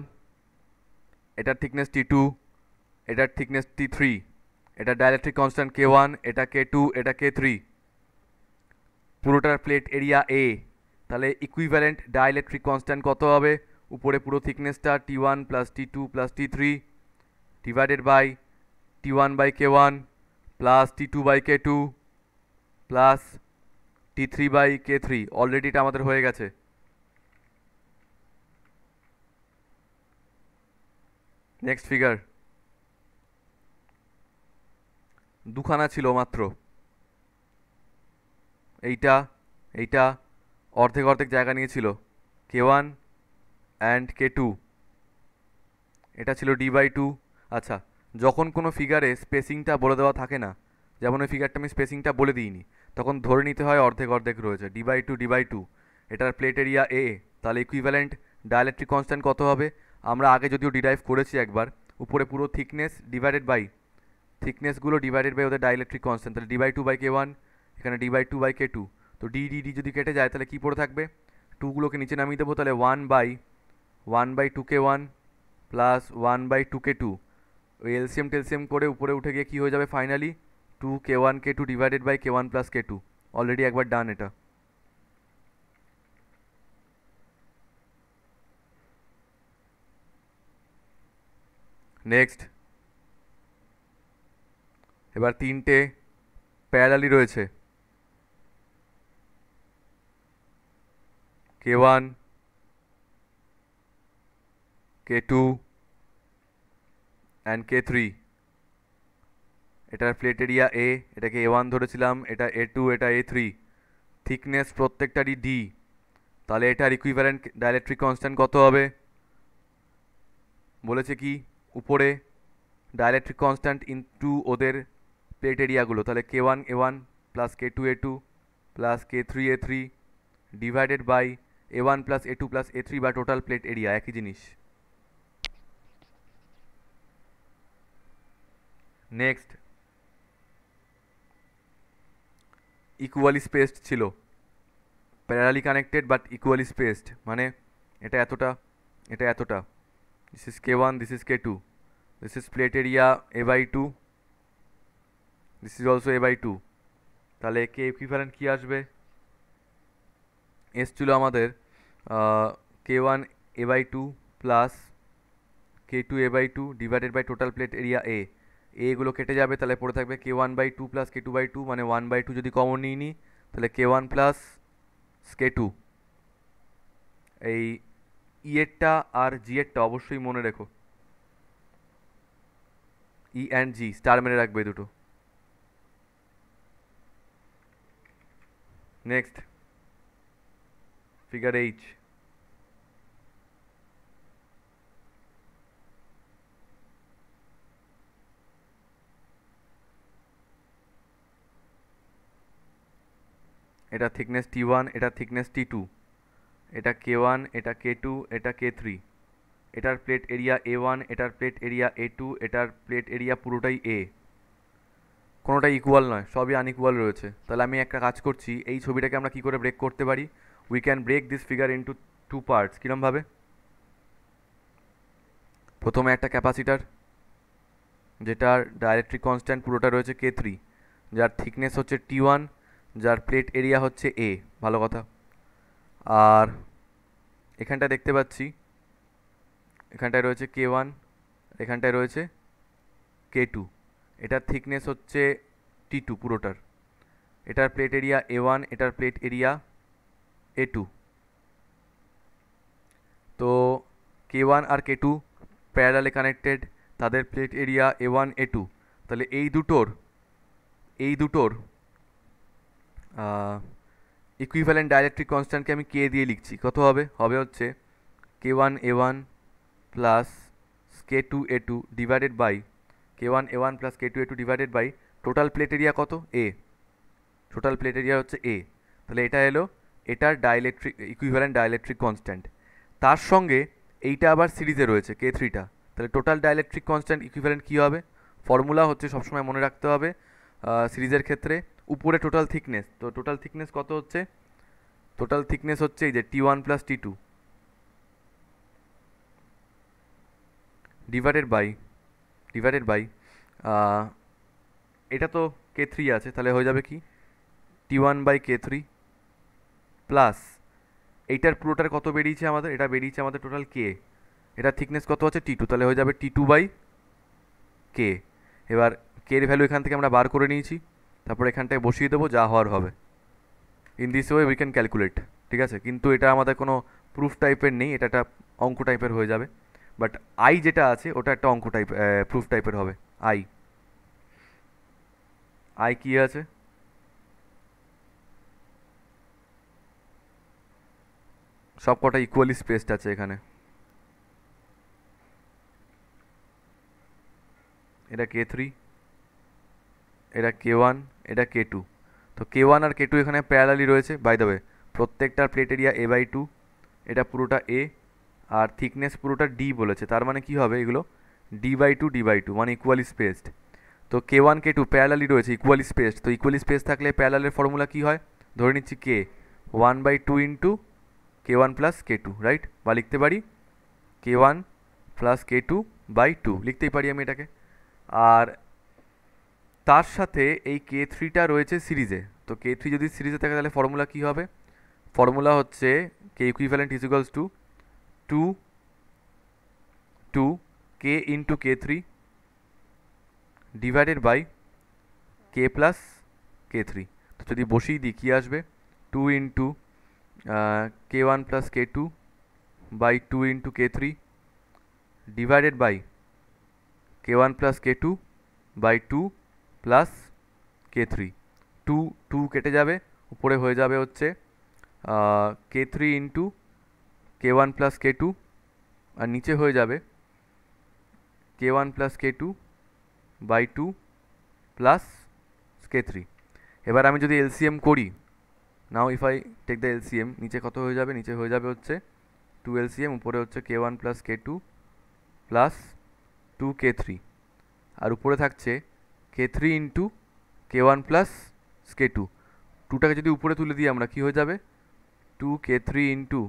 এটার থিকনেস টি টু, এটার থিকনেস টি থ্রি। এটা ডাইইলেকট্রিক কনস্ট্যান্ট কে ওয়ান, এটা কে টু, এটা কে থ্রি। পুরোটার প্লেট এরিয়া এ, তাহলে ইকুইভ্যালেন্ট ডাইইলেকট্রিক কনস্ট্যান্ট কত হবে? উপরে পুরো থিকনেসটা T one plus T two plus T three divided by T one by K one plus T two by K two plus T three by K three. Already এটা আমাদের হয়ে গেছে। Next figure, দুখানা ছিল মাত্র, এইটা এইটা অর্ধেক অর্ধেক জায়গা নিয়েছিল, কে ওয়ান অ্যান্ড কে টু। এটা ছিল ডি বাই টু। আচ্ছা, যখন কোনো ফিগারে স্পেসিংটা বলে দেওয়া থাকে না, যেমন ওই ফিগারটা আমি স্পেসিংটা বলে দিইনি, তখন ধরে নিতে হয় অর্ধেক অর্ধেক রয়েছে, D by two D by two. এটার প্লেট এরিয়া এ, তাহলে ইকুইভ্যালেন্ট ডাইইলেকট্রিক কনস্ট্যান্ট কত হবে? আমরা আগে যদিও ডিরাইভ করেছি একবার, উপরে পুরো থিকনেস ডিভাইডেড বাই থিকনেসগুলো ডিভাইডেড বাই ওদের ডাইইলেকট্রিক কনস্ট্যান্ট, তাহলে D by two by K one, এখানে D by two by K two. তো ডি ডি ডি যদি কেটে যায় তাহলে কী পড়ে থাকবে? টুগুলোকে নিচে নামিয়ে দেবো, তাহলে one by two K one plus one by two K two. ওই এলসিএম টেলসিএম করে উপরে উঠে গিয়ে কী হয়ে যাবে finally? Two K one K two divided by K one plus K two. Already একবার ডান এটা। নেক্সট, এবার তিনটে প্যারালালি রয়েছে, K1, K2 অ্যান্ড K3। এটার প্লেট এরিয়া এ, এটাকে A1 ধরেছিলাম, এটা A2, এটা A3, থিকনেস প্রত্যেকটারই D। তাহলে এটার ইকুইভ্যালেন্ট ডাইলেকট্রিক কনস্ট্যান্ট কত হবে? বলেছে কি উপরে ডাইলেকট্রিক কনস্ট্যান্ট ইনটু ওদের প্লেট এরিয়াগুলো, তাহলে K1 A1 plus K2 A2 plus K3 A3 divided by A1 plus A2 plus A3 বা টোটাল প্লেট এরিয়া, একই জিনিস। নেক্সট, ইকুয়ালি স্পেসড ছিল, parallelly connected but equally spaced, মানে এটা এতটা, এটা এতটা। This is K1, this is K2, this is plate area A/2, this is also A/2। তাহলে কে ইকুইভ্যালেন্ট কী আসবে? এসছিল আমাদের K1 A/2 plus K2 A/2 divided by total plate area A. এগুলো কেটে যাবে, তাহলে পড়ে থাকবে K1/2 প্লাস K2/2, মানে 1/2 যদি কমন নিয়ে নিই তাহলে K1 প্লাস K2। এই ই এরটা আর জি এরটা অবশ্যই মনে রেখো, ই অ্যান্ড জি স্টার মেরে রাখবে দুটো। Next, figure H. এটা থিকনেস T1, এটা থিকনেস T2, এটা K1, এটা K2, এটা K3, এটার প্লেট এরিয়া A1, এটার প্লেট এরিয়া A2, এটার প্লেট এরিয়া পুরোটাই A। কোনোটাই ইকুয়াল নয়, সবই আনইকুয়াল রয়েছে। তাহলে আমি একটা কাজ করছি, এই ছবিটাকে আমরা কি করে ব্রেক করতে পারি? We can break this figure into two parts. কীরমভাবে? প্রথমে একটা ক্যাপাসিটার যেটার ডাইলেকট্রিক কনস্ট্যান্ট পুরোটা রয়েছে K3, যার থিকনেস হচ্ছে T1, যার প্লেট এরিয়া হচ্ছে A, ভালো কথা। আর এখানটা দেখতে পাচ্ছি, এখানটায় রয়েছে K1, এখানটায় রয়েছে K2, এটার থিকনেস হচ্ছে T2 পুরোটার, এটার প্লেট এরিয়া A1, এটার প্লেট এরিয়া A2। তো K1 আর K2 প্যারালালি কানেক্টেড, তাদের প্লেট এরিয়া A1 A2। তাহলে এই দুটোর ইকুইভ্যালেন্ট ডাইলেকট্রিক কনস্ট্যান্টকে আমি কে দিয়ে লিখছি। কত হবে? হবে হচ্ছে K1 A1 plus K2 A2 divided by K1 A1 plus K2 A2 divided by total plate area কত? A। টোটাল প্লেট এরিয়া হচ্ছে A। তাহলে এটা এলো এটার ডাইলেকট্রিক ইকুইভ্যালেন্ট ডাইলেকট্রিক কনস্ট্যান্ট। তার সঙ্গে এইটা আবার সিরিজে রয়েছে K3টা। তাহলে টোটাল ডাইলেকট্রিক কনস্ট্যান্ট ইকুইভ্যালেন্ট কী হবে? ফর্মুলা হচ্ছে, সবসময় মনে রাখতে হবে সিরিজের ক্ষেত্রে, উপরে টোটাল থিকনেস। তো টোটাল থিকনেস কত হচ্ছে? টোটাল থিকনেস হচ্ছে এই যে T1 plus T2 divided by এটা তো K3 আছে, তাহলে হয়ে যাবে কি T1 বাই K3 প্লাস এইটার পুরোটার কত বেরিয়েছে আমাদের? এটা বেরিয়েছে আমাদের টোটাল K, এটার থিকনেস কত আছে? T2, তাহলে হয়ে যাবে T2 বাই K। এবার K এর ভ্যালু এখান থেকে আমরা বার করে নিয়েছি, তারপর এখানটায় বসিয়ে দেবো, যা হওয়ার হবে। In this way we can calculate, ঠিক আছে? কিন্তু এটা আমাদের কোনো প্রুফ টাইপের নেই, এটা একটা অঙ্ক টাইপের হয়ে যাবে। বাট আই যেটা আছে ওটা একটা অঙ্ক টাইপ, প্রুফ টাইপের হবে। আই কি আছে? সব কটা ইকুয়ালি স্পেসড আছে এখানে। এটা K3, এটা K1, এটা K2। তো K1 আর K2 এখানে প্যারালালি রয়েছে, বাই দ্য ওয়ে প্রত্যেকটার প্লেট এরিয়া A/2, এটা পুরোটা A, আর থিকনেস পুরোটা D বলেছে। তার মানে কি হবে এগুলো? D/2 মানে ইকুয়ালি স্পেসড। তো K1 K2 প্যারালালি রয়েছে, ইকুয়ালি স্পেসড। তো ইকুয়ালি স্পেস থাকলে প্যারালালের ফর্মুলা কি হয়? ধরে নিচ্ছি K 1/2 into K1 plus K2, right? বা লিখতে পারি K1 প্লাস K2/2, লিখতেই পারি আমি এটাকে। আর তার সাথে এই K3টা রয়েছে সিরিজে। তো K3 যদি সিরিজে থাকে তাহলে ফর্মুলা কী হবে? ফর্মুলা হচ্ছে K equivalent is equals to 2 K into K3 divided by K plus K three. তো যদি বসিয়ে দিই কী আসবে, 2 into K one plus K two by 2 into K three divided by K one plus K two by 2 plus K three. 2 কেটে যাবে, উপরে হয়ে যাবে হচ্ছে K three into K one plus K two, আর নিচে হয়ে যাবে K one plus K two by 2 plus K three. এবার আমি যদি এলসিএম করি, now if I take the LCM, নিচে কত হয়ে যাবে, নিচে হয়ে যাবে হচ্ছে 2 এলসিএম, উপরে হচ্ছে K one plus K two plus 2 K three, আর উপরে থাকছে K three into K one plus K two. 2টাকে যদি উপরে তুলে দিই আমরা, কী হয়ে যাবে, 2 K three into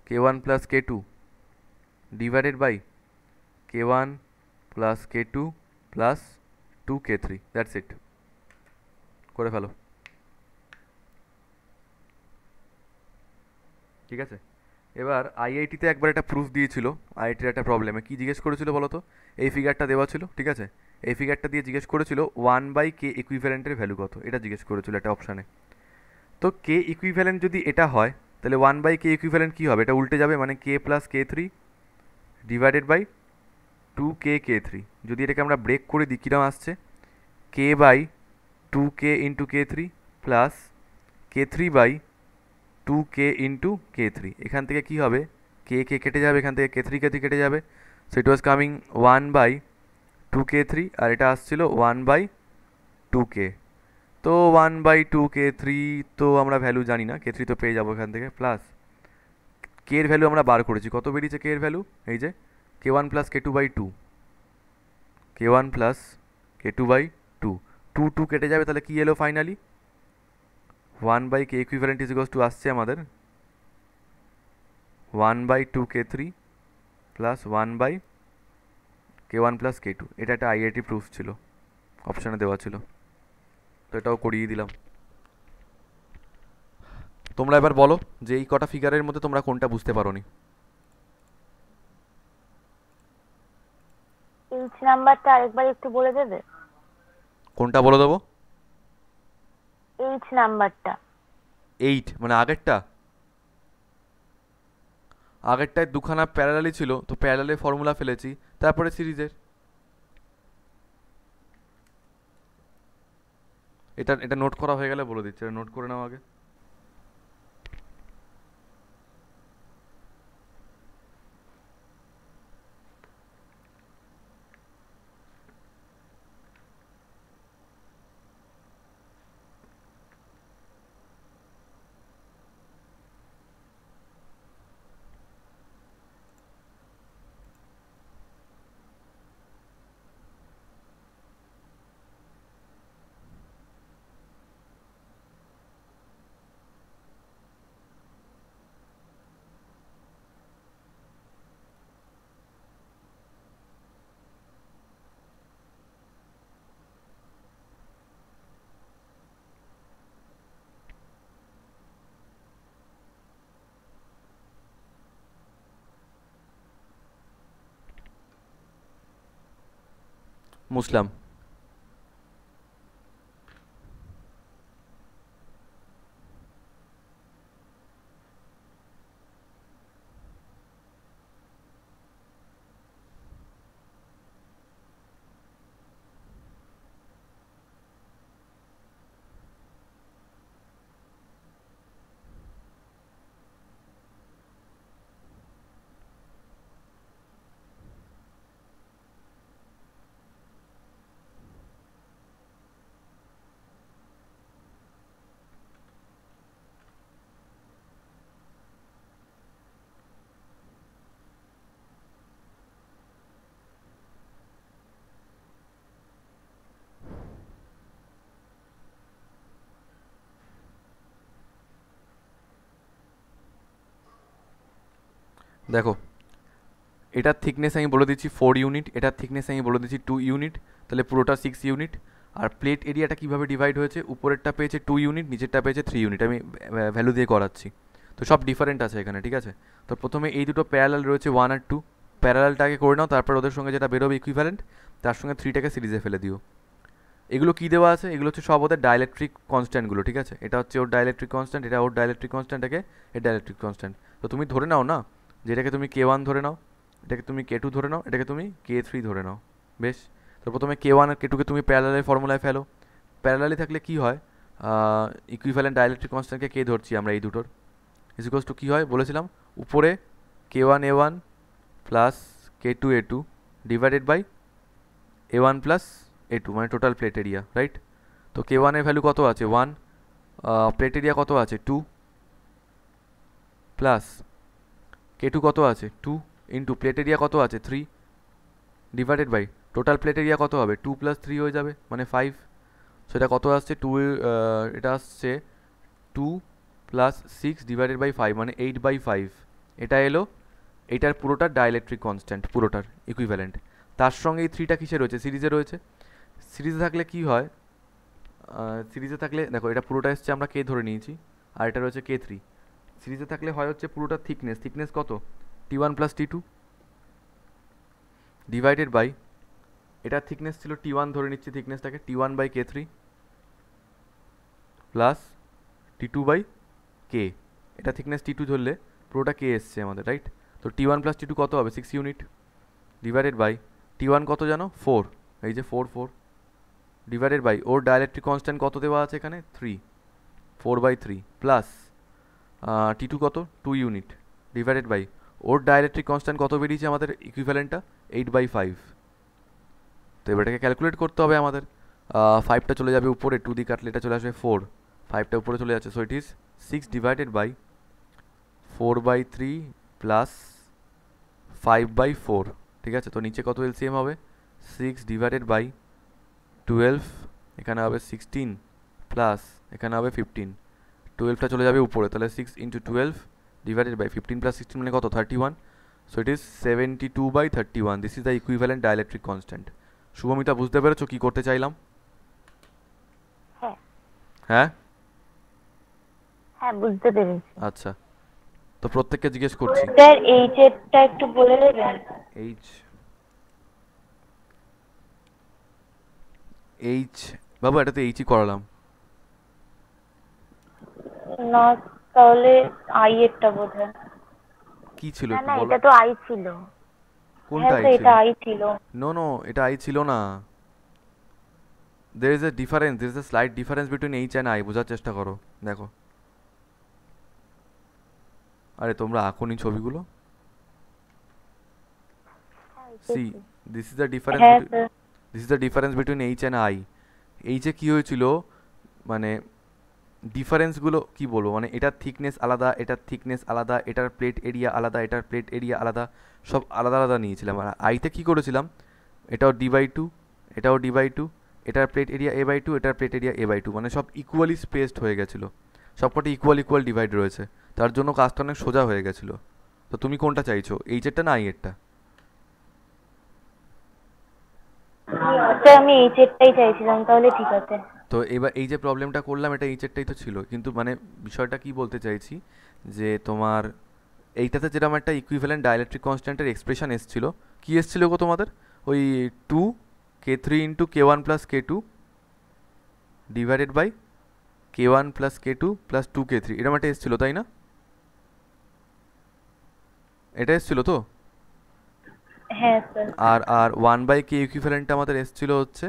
K one plus K two divided by K one plus K two plus 2 K three. That's it, করে ফেলো। ঠিক আছে, এবার আইআইটিতে একবার একটা প্রুফ দিয়েছিল, আইআইটির একটা প্রবলেমে কী জিজ্ঞেস করেছিল বলো তো, এই ফিগারটা দেওয়া ছিল, ঠিক আছে, এই ফিগারটা দিয়ে জিজ্ঞেস করেছিল 1/k ইকুইভ্যালেন্টের ভ্যালু কত, এটা জিজ্ঞেস করেছিল একটা অপশানে। তো কে ইকুইভ্যালেন্ট যদি এটা হয়, তাহলে 1/k ইকুইভ্যালেন্ট কী হবে, এটা উল্টে যাবে, মানে K plus K three divided by 2k K three. যদি এটাকে আমরা ব্রেক করে দিই, কীরকম আসছে, K by 2k into K three plus K three by 2k into K three. এখান থেকে কী হবে, কে কে কেটে যাবে, এখান থেকে কে থ্রি কেটে যাবে, so it was coming 1/2k3, আর এটা আসছিল 1/2k। তো 1/2k3 তো আমরা ভ্যালু জানি না, কে থ্রি তো পেয়ে যাবো এখান থেকে, প্লাস কে এর ভ্যালু আমরা বার করেছি, কত বেরিয়েছে কে এর ভ্যালু, এই যে K one plus K two by two, K one plus K two by two, 2 কেটে যাবে, তাহলে কী এলো finally, 1/k equivalent is equals to আসছে আমাদের 1/2k3 plus 1/k1 plus K two. এটা একটা আইআইটি প্রুফ ছিল, অপশানে দেওয়া ছিল, তো এটাও করিয়ে দিলাম। তোমরা এবার বলো যে এই কটা ফিগারের মধ্যে তোমরা কোনটা বুঝতে পারোনি। এইচ নাম্বারটা আরেকবার একটু বলে দেবে? কোনটা বলে দেবো? এইচ নাম্বারটা। 8 মানে আগেরটা, আগেরটায় দুখানা প্যারালালই ছিল, তো প্যারালালে ফর্মুলা ফেলেছি, তারপরে সিরিজের। এটা এটা নোট করা হয়ে গেলে বলে দিচ্ছি, এটা নোট করে নাও আগে। মুসলাম। দেখো, এটার থিকনেস আমি বলে দিচ্ছি 4 ইউনিট, এটার থিকনেস আমি বলে দিচ্ছি 2 ইউনিট, তাহলে পুরোটা 6 ইউনিট। আর প্লেট এরিয়াটা কীভাবে ডিভাইড হয়েছে, উপরেরটা পেয়েছে 2 ইউনিট, নিচেরটা পেয়েছে 3 ইউনিট, আমি ভ্যালু দিয়ে করাচ্ছি, তো সব ডিফারেন্ট আছে এখানে, ঠিক আছে। তো প্রথমে এই দুটো প্যারালাল রয়েছে 1 আর 2, প্যারালালটাকে করে নাও, তারপর ওদের সঙ্গে যেটা বেরোবে ইকুইভ্যালেন্ট, তার সঙ্গে 3টাকে সিরিজে ফেলে দিও। এগুলো কি দেওয়া আছে, এগুলো হচ্ছে সব ওদের ডাইলেকট্রিক কনস্ট্যান্টগুলো, ঠিক আছে? এটা হচ্ছে ওর ডাইলেকট্রিক কনস্ট্যান্ট, এটা ওর ডাইলেকট্রিক কনস্ট্যান্ট, এটাকে এর ডাইলেকট্রিক কনস্ট্যান্ট। তো তুমি ধরে নাও না, যেটাকে তুমি K1 ধরে নাও, এটাকে তুমি K2 ধরে নাও, এটাকে তুমি K3 ধরে নাও। বেশ, তো প্রথমে K1 আর K2 কে তুমি প্যারালালি ফর্মুলায় ফেলো। প্যারালালি থাকলে কি হয়, ইকুইভ্যালেন্ট ডাইলেকট্রিক কনস্ট্যান্টকে কে ধরছি আমরা এই দুটোর, ইকুয়ালস টু কী হয় বলেছিলাম, উপরে K1 A1 plus K2 A2 divided by A1 plus A2, মানে টোটাল প্লেট এরিয়া, রাইট? তো K1 এর ভ্যালু কত আছে 1, প্লেট এরিয়া কত আছে 2, প্লাস K2 কত আছে 2 ইন্টু প্লেট এরিয়া কত আছে 3 divided by total plate area কত হবে 2 প্লাস 3 হয়ে যাবে মানে 5। সেটা কত আসছে 2, এটা আসছে 2 প্লাস 6 ডিভাইডেড বাই 5 মানে 8/5। এটা এলো এটার পুরোটার ডাইলেকট্রিক কনস্ট্যান্ট, পুরোটার ইকুইভ্যালেন্ট। তার সঙ্গে এই 3টা কিসে রয়েছে, সিরিজে রয়েছে। সিরিজে থাকলে কি হয়, সিরিজে থাকলে দেখো এটা পুরোটা এসছে আমরা কে ধরে নিয়েছি, আর এটা রয়েছে K3। সিরিজে থাকলে হয় হচ্ছে পুরোটা থিকনেস, থিকনেস কত T1 plus T2 divided by, এটার থিকনেস ছিল T1 ধরে নিচ্ছি, থিকনেসটাকে T1 by K3 plus T2 by K। এটা থিকনেস T2 ধরলে পুরোটা K এসছে আমাদের, রাইট? তো T1 প্লাস T2 কত হবে 6 ইউনিট ডিভাইডেড বাই T1 কত জানো 4, এই যে 4 ডিভাইডেড বাই ওর ডাইলেকট্রিক কনস্ট্যান্ট কত দেওয়া আছে এখানে 3, 4/3 প্লাস T2 কত 2 ইউনিট ডিভাইডেড বাই ওর ডাইলেকট্রিক কনস্ট্যান্ট কত বেরিয়েছে আমাদের ইকুইভ্যালেন্টটা 8/5। তো এবার এটাকে ক্যালকুলেট করতে হবে আমাদের, 5টা চলে যাবে উপরে, 2 দিয়ে কাটলে এটা চলে আসবে 4, 5টা উপরে চলে যাচ্ছে, so it is 6 divided by 4/3 plus 5/4, ঠিক আছে? তো নিচে কত এলসিএম হবে 6 ডিভাইডেড বাই 12, এখানে হবে 16 প্লাস এখানে হবে 15, 12টা চলে যাবে উপরে, তাহলে 6 ইন্টু 12 ডিভাইডেড বাই 15 প্লাস 16 মানে কত 31, so it is 72/31। This is the equivalent dielectric constant. Shubhamita বুঝতে পেরেছো কি করতে চাইলাম? হ্যাঁ হ্যাঁ হ্যাঁ বুঝতে পেরেছি। আচ্ছা, তো প্রত্যেককে জিজ্ঞেস করছি। স্যার এইচ এরটা একটু বলে দেবেন। এইচ, এইচ বাবু এটাতে এইচই করালাম। না তাহলে আই এরটা বোধহয়। কি ছিল না একটু না বলো, এটা তো আই ছিল। কোনটা হ্যাঁ আই স্যার ছিল? এটা আই ছিল। নো নো, এটা আই ছিল না। there is a difference, there is a slight difference between H and I, বোঝার চেষ্টা করো, দেখো। আরে তোমরা আঁকোনি ছবিগুলো, see this is the difference হ্যাঁ between, sir. this is the difference between H and I। এইচে কি হয়েছিল, মানে ডিফারেন্সগুলো কি বলবো, মানে এটার থিকনেস আলাদা, এটার থিকনেস আলাদা, এটার প্লেট এরিয়া আলাদা, এটার প্লেট এরিয়া আলাদা, সব আলাদা আলাদা নিয়েছিলাম। আর আইতে কি করেছিলাম, এটাও D/2, এটাও D/2, এটার প্লেট এরিয়া A/2, এটার প্লেট এরিয়া A/2, মানে সব ইকুয়ালি স্পেসড হয়ে গেছিলো, সবকটি ইকুয়াল ডিভাইড রয়েছে, তার জন্য কাজটা অনেক সোজা হয়ে গেছিলো। তো তুমি কোনটা চাইছো, এইচেরটা না আইয়েরটা? স্যার আমি এইচ এরটাই চাইছিলাম, তাহলে ঠিক আছে। তো এবার এই যে প্রবলেমটা করলাম এটা এইচেরটাই তো ছিল, কিন্তু মানে বিষয়টা কি বলতে চাইছি যে তোমার এইটাতে যেরকম একটা ইকুইভ্যালেন্ট ডাইলেকট্রিক কনস্ট্যান্টের এক্সপ্রেশন এসেছিল, কি এসেছিল গো তোমাদের, ওই 2 K3 into K1 plus K2 divided by K1 plus K2 plus 2 K3, এরকম একটা এসেছিল তাই না? এটা এসেছিল তো? হ্যাঁ স্যার। আর 1/K ইকুইভ্যালেন্টটা আমাদের এসেছিল হচ্ছে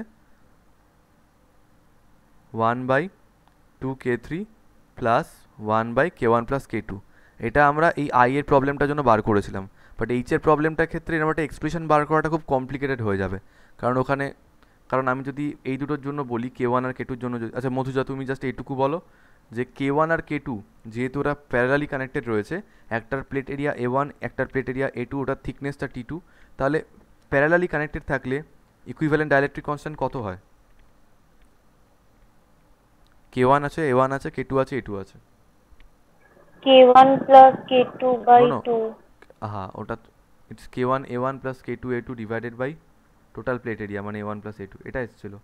1/2 K3 plus 1/K1 plus K2। এটা আমরা এই আই এর প্রবলেমটার জন্য বার করেছিলাম, বাট এইচ এর প্রবলেমটার ক্ষেত্রে এরকম একটা এক্সপ্রেশন বার করাটা খুব কমপ্লিকেটেড হয়ে যাবে, কারণ ওখানে, কারণ আমি যদি এই দুটোর জন্য বলি K1 আর K2-র জন্য আচ্ছা মধুজা তুমি জাস্ট এইটুকু বলো যে K1 আর K2 যেহেতু ওরা প্যারালালি কানেক্টেড রয়েছে, একটার প্লেট এরিয়া A1 একটার প্লেট এরিয়া A2, ওটার থিকনেসটা T2, তাহলে প্যারালালি কানেক্টেড থাকলে ইকুইভ্যালেন্ট ডাইলেকট্রিক কনস্ট্যান্ট কত হয়? K1 আছে, A1 আছে, K2 আছে, A2 আছে। K1 plus K2 by no no, 2। হ্যাঁ ওটা it's K1 A1 plus K2 A2 divided by total plate area মানে A1 প্লাস A2, এটা এসেছিল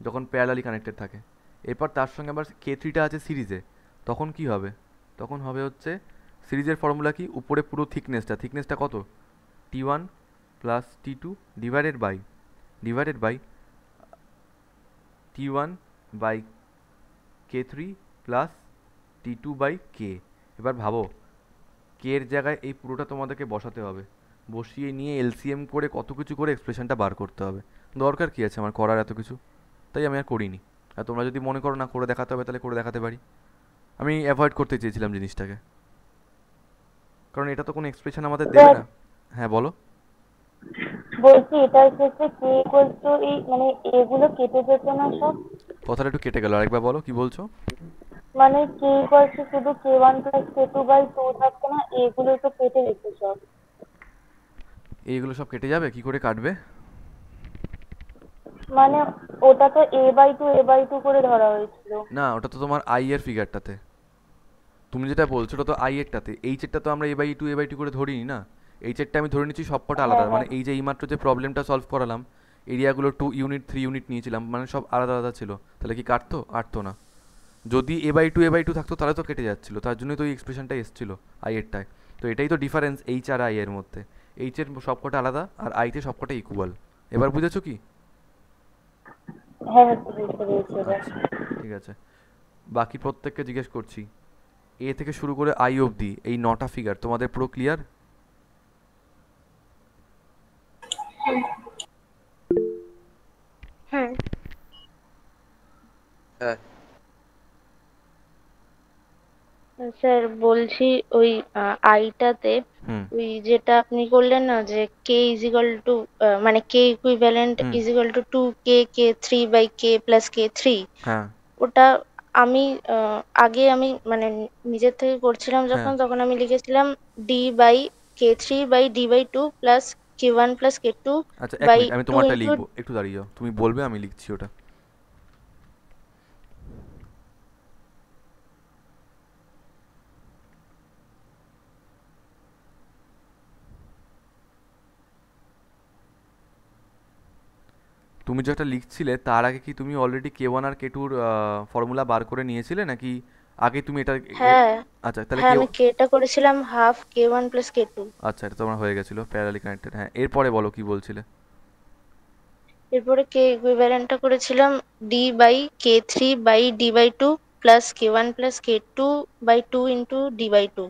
যখন প্যারালালি কানেক্টেড থাকে। এরপর তার সঙ্গে আবার K3টা আছে সিরিজে, তখন কি হবে, তখন হবে হচ্ছে সিরিজের ফর্মুলা কি, উপরে পুরো থিকনেসটা কত T1 plus T2 divided by Q1 by K3 plus T2 by K। এবার ভাবো কে এর জায়গায় এই পুরোটা তোমাদেরকে বসাতে হবে, বসিয়ে নিয়ে এলসিএম করে কত কিছু করে এক্সপ্রেশনটা বার করতে হবে। দরকার কি আছে আমার করার এত কিছু? তাই আমি আর করিনি। আর তোমরা যদি মনে করো না করে দেখাতে হবে তাহলে করে দেখাতে পারি। আমি অ্যাভয়েড করতে চেয়েছিলাম জিনিসটাকে, কারণ এটা তো কোনো এক্সপ্রেশন আমাদের দেবে স্যার না। হ্যাঁ বলো। বলছি এটার ক্ষেত্রে কে ইকুয়ালস টু এই মানে এগুলো কেটে যেত না সব? কথাটা একটু কেটে গেল, আরেকবার বলো কি বলছো। মানে কে ইকুয়ালস টু শুধু k1 + k2/2 থাকতো না, এগুলো তো কেটে যেত সব। এইগুলো সব কেটে যাবে, কি করে কাটবে? মানে ওটা তো a/2 করে ধরা হয়েছিল। না ওটা তো তোমার আই এর ফিগারটাতে, তুমি যেটা বলছো ওটা তো আই এরটাতে, এইচ এরটা তো আমরা এ বাই টু করে ধরিনি না। এইচ এরটা আমি ধরে নিচ্ছি সবকটা আলাদা, হ্যাঁ মানে হ্যাঁ। এই যে এইমাত্র যে প্রবলেমটা সলভ করালাম, এরিয়াগুলো 2 ইউনিট 3 ইউনিট নিয়েছিলাম, মানে সব আলাদা আলাদা ছিল, তাহলে কি কাটতো? আটতো না। যদি এ বাই টু থাকতো তাহলে তো কেটে যাচ্ছিল, তার জন্যই তো এই এক্সপ্রেশনটা এসেছিল আই এরটায়। তো এটাই তো ডিফারেন্স এইচ আর আই এর মধ্যে, এইচ এর সবকটা আলাদা আর আইতে সবকটা ইকুয়াল। এবার বুঝেছো কি? হ্যাঁ হ্যাঁ, বুঝতে পেরেছি এবার। আচ্ছা ঠিক আছে, বাকি প্রত্যেককে জিজ্ঞেস করছি, এ থেকে শুরু করে আই অবধি এই নটা ফিগার তোমাদের পুরো ক্লিয়ার? হ্যাঁ হ্যাঁ। স্যার বলছি ওই আইটাতে হুম ওই যেটা আপনি করলেন না যে কে ইজিক্যাল টু মানে কে ইকুইভ্যালেন্ট হুম ইজিক্যাল টু 2k k3/k+k3, হ্যাঁ ওটা আমি আগে আমি মানে নিজের থেকে করছিলাম হ্যাঁ। যখন, তখন আমি লিখেছিলাম d/k3/d/2 plus k1 plus k2 আচ্ছা এক বাই মিনিট, আমি টু তোমারটা ইন্টু। লিখবো, একটু দাঁড়িয়ে যাও, তুমি বলবে আমি লিখছি ওটা। তুমি যেটা লিখছিলে তার আগে কি তুমি অলরেডি K1 আর K2-র ফর্মুলা বার করে নিয়েছিলে নাকি আগে তুমি এটা হ্যাঁ আচ্ছা তাহলে হ্যাঁ, কে, আমি কেটা করেছিলাম হাফ k1 + k2। আচ্ছা এটা তোমার হয়ে গেছিলো প্যারালি কানেক্টেড। হ্যাঁ এরপরে বলো কি বলছিলে। এরপরে কে ইকুইভ্যালেন্টটা করেছিলাম d/k3/d/2 plus k1 + k2/2 into d/2।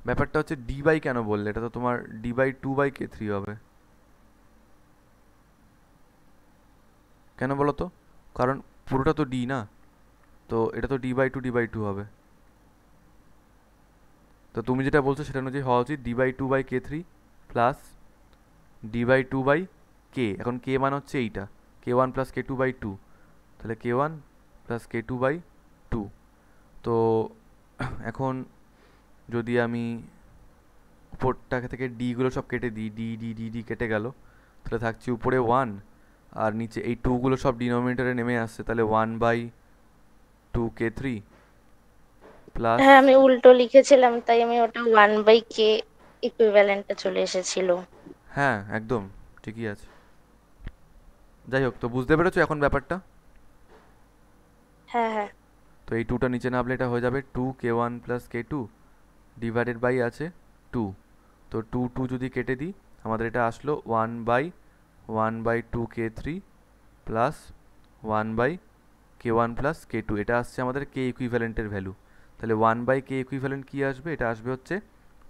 ব্যাপারটা হচ্ছে ডি বাই কেন বললে, এটা তো তোমার d/2/k3 হবে। কেন বলো তো? কারণ পুরোটা তো ডি না, তো এটা তো d/2 হবে। তো তুমি যেটা বলছো সেটা অনুযায়ী হওয়া উচিত d/2/k3 প্লাস d/2/k। এখন কে মান হচ্ছে এইটা, k1 + k2/2, তাহলে k1 + k2/2। তো এখন যদি আমি উপরটা থেকে ডিগুলো সব কেটে দিই, ডি ডি ডি ডি কেটে গেল, তাহলে থাকছে উপরে 1, আর নিচে এই টুগুলো সব ডিনোমিনেটরে নেমে আসছে, তাহলে 1/2k3 প্লাস। হ্যাঁ, আমি উল্টো লিখেছিলাম তাই আমি ওটা 1/k ইকুইভ্যালেন্টটা চলে এসেছিল। হ্যাঁ একদম ঠিকই আছে। যাই হোক, তো বুঝতে পেরেছো এখন ব্যাপারটা? হ্যাঁ হ্যাঁ। তো এই টুটা নিচে নামলে এটা হয়ে যাবে 2k1 + k2 ডিভাইডেড বাই আছে 2। তো 2 যদি কেটে দিই আমাদের এটা আসলো 1/2k3 প্লাস 1/k1 + k2, এটা আসছে আমাদের কে ইকুইভ্যালেন্টের ভ্যালু। তাহলে 1/k ইকুইভ্যালেন্ট কী আসবে, এটা আসবে হচ্ছে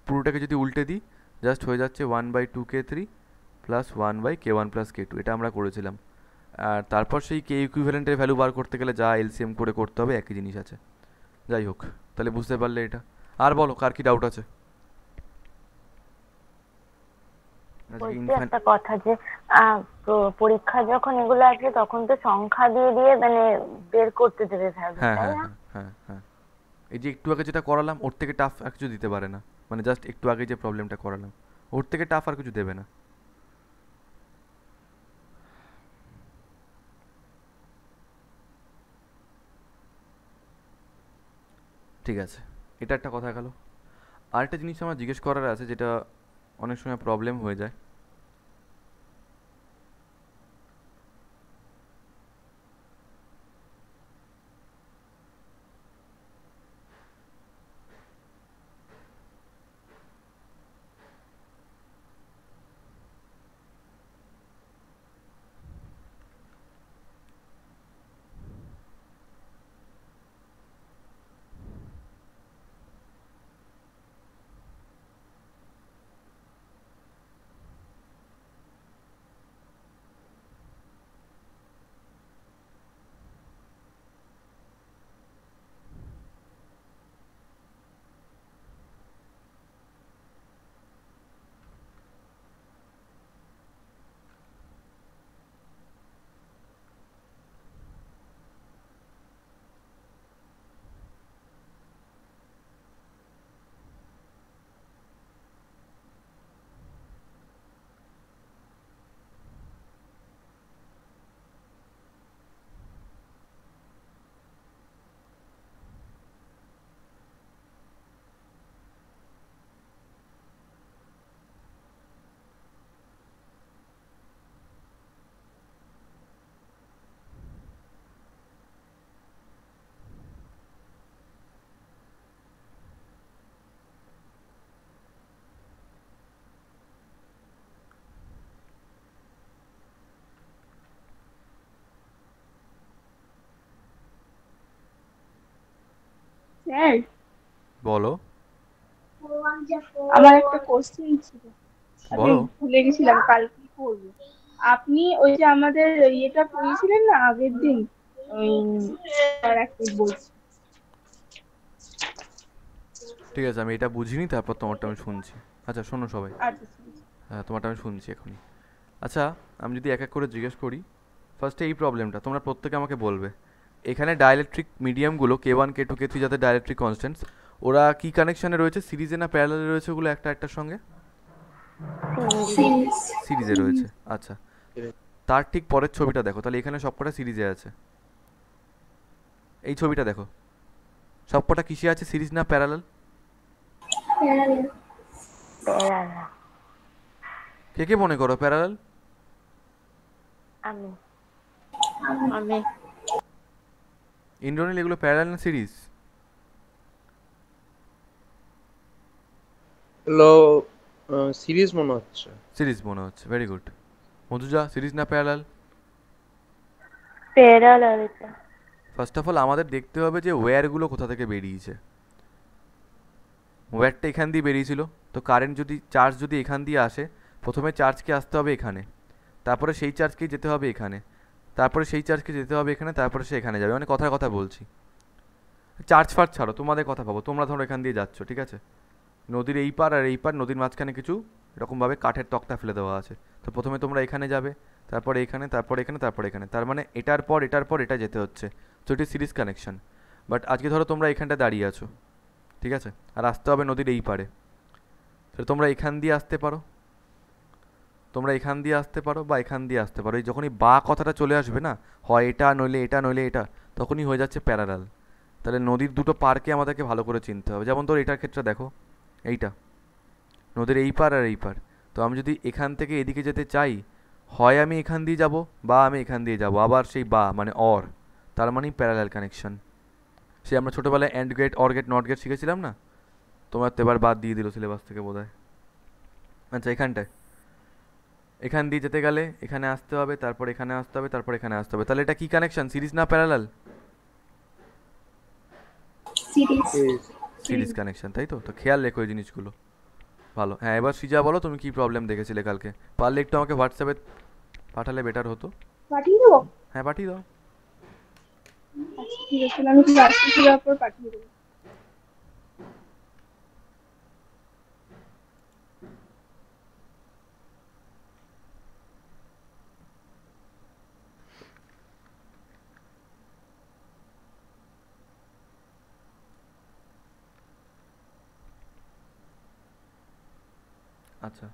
পুরোটাকে যদি উল্টে দিই জাস্ট হয়ে যাচ্ছে 1/2k3 প্লাস 1/k1 + k2, এটা আমরা করেছিলাম। আর তারপর সেই কে ইকুইভ্যালেন্টের ভ্যালু বার করতে গেলে যা এলসিএম করে করতে হবে একই জিনিস আছে। যাই হোক, তাহলে বুঝতে পারলে এটা। আর বলো কার কি ডাউট আছে? আজকে বলছি ইনফাইন। একটা কথা যে পরীক্ষা যখন এগুলো আসবে তখন তো সংখ্যা দিয়ে দিয়ে মানে বের করতে দেবে ভাবে, হ্যাঁ তাই হ্যাঁ না? হ্যাঁ হ্যাঁ হ্যাঁ, এই যে একটু আগে যেটা করালাম ওর থেকে টাফ আর কিছু দিতে পারে না, মানে জাস্ট একটু আগে যে প্রবলেমটা করালাম ওর থেকে টাফ আর কিছু দেবে না। ঠিক আছে, এটা একটা কথা গেল। আরেকটা জিনিস আমার জিজ্ঞেস করার আছে যেটা অনেক সময় প্রবলেম হয়ে যায়। স্যার, বলো আমার একটা কোশ্চেন ছিল, আমি বলো। ভুলে গেছিলাম কাল কি করবো। আপনি ওই যে আমাদের ইয়েটা পড়িয়েছিলেন না আগের দিন, ওই আর একটা বলছি। ঠিক আছে, আমি এটা বুঝিনি, তারপর তোমারটা আমি শুনছি। আচ্ছা শোনো সবাই, আচ্ছা ঠিক আছে। হ্যাঁ তোমারটা আমি শুনছি এখনই। আচ্ছা, আমি যদি এক এক করে জিজ্ঞেস করি, ফার্স্টে এই প্রবলেমটা তোমরা প্রত্যেকে আমাকে বলবে। এখানে ডাইলেকট্রিক মিডিয়ামগুলো K1 K2 K3 যাতে ডাইলেকট্রিক কনস্ট্যান্টস, ওরা কি কানেকশনে রয়েছে, সিরিজে না প্যারালালে রয়েছে ওগুলো একটা একটার সঙ্গে? সিরিজ। সিরিজে রয়েছে। আচ্ছা, তার ঠিক পরের ছবিটা দেখো, তাহলে এখানে সবকটা সিরিজে আছে। এই ছবিটা দেখো, সবকটা কিসে আছে, সিরিজ না প্যারালাল? প্যারালাল। কে কে মনে করো প্যারালাল? আমি আমি ইন্দ্রনীল, এগুলো প্যারালাল না সিরিজ? হলো সিরিজ মনে হচ্ছে। সিরিজ মনে হচ্ছে, ভেরি গুড। মধুজা, সিরিজ না প্যারালাল? প্যারালাল এটা। ফার্স্ট অফ অল আমাদের দেখতে হবে যে ওয়্যারগুলো কোথা থেকে বেরিয়েছে। ওয়্যারটা এখান দিয়ে বেরিয়েছিল, তো কারেন্ট যদি চার্জ যদি এখান দিয়ে আসে, প্রথমে চার্জকে আসতে হবে এখানে, তারপরে সেই চার্জকেই যেতে হবে এখানে, তারপরে সেই চার্জকে যেতে হবে এখানে, তারপরে সে এখানে যাবে, মানে কথার কথা বলছি। চার্জ ফার্জ ছাড়ো, তোমাদের কথা ভাবো, তোমরা ধরো এখান দিয়ে যাচ্ছ, ঠিক আছে, নদীর এই পার আর এই পার, নদীর মাঝখানে কিছু এরকমভাবে কাঠের তক্তা ফেলে দেওয়া আছে, তো প্রথমে তোমরা এখানে যাবে, তারপরে এখানে, তারপর এখানে, তারপর এখানে, তার মানে এটার পর এটার পর এটা যেতে হচ্ছে, তো এটি সিরিজ কানেকশন। বাট আজকে ধরো তোমরা এখানটা দাঁড়িয়ে আছো, ঠিক আছে, আর আসতে হবে নদীর এই পারে, তো তোমরা এখান দিয়ে আসতে পারো, তোমরা এখান দিয়ে আসতে পারো বা এখান দিয়ে আসতে পারো, এই যখনই বা কথাটা চলে আসবে না, হয় এটা নইলে এটা নইলে এটা, তখনই হয়ে যাচ্ছে প্যারালাল। তাহলে নদীর দুটো পারকে আমাদেরকে ভালো করে চিনতে হবে। যেমন তোর এটার ক্ষেত্রে দেখো, এইটা নদীর এই পার আর এই পার, তো আমি যদি এখান থেকে এদিকে যেতে চাই, হয় আমি এখান দিয়ে যাব বা আমি এখান দিয়ে যাব, আবার সেই বা মানে অর, তার মানেই প্যারালাল কানেকশন। সে আমরা ছোটোবেলায় and gate, or gate, not gate শিখেছিলাম না, তোমার তো এবার বাদ দিয়ে দিল সিলেবাস থেকে বোধহয়। আচ্ছা, এখানটায় এখান দিয়ে যেতে গেলে এখানে আসতে হবে, তারপর এখানে আসতে হবে, তারপর এখানে আসতে হবে, তাহলে এটা কি কানেকশন, সিরিজ না প্যারালাল? সিরিজ। সিরিজ কানেকশন, তাই তো? তো খেয়াল রেখো এই জিনিসগুলো ভালো। হ্যাঁ, এবার সৃজা বলো তুমি কি প্রবলেম দেখেছিলে কালকে, পারলে একটু আমাকে হোয়াটসঅ্যাপে পাঠালে বেটার হতো। পাঠিয়ে দেবো। হ্যাঁ পাঠিয়ে দাও। আচ্ছা ঠিক আছে, তাহলে আমি ক্লাসে যাওয়ার পর পাঠিয়ে দেবো। আচ্ছা,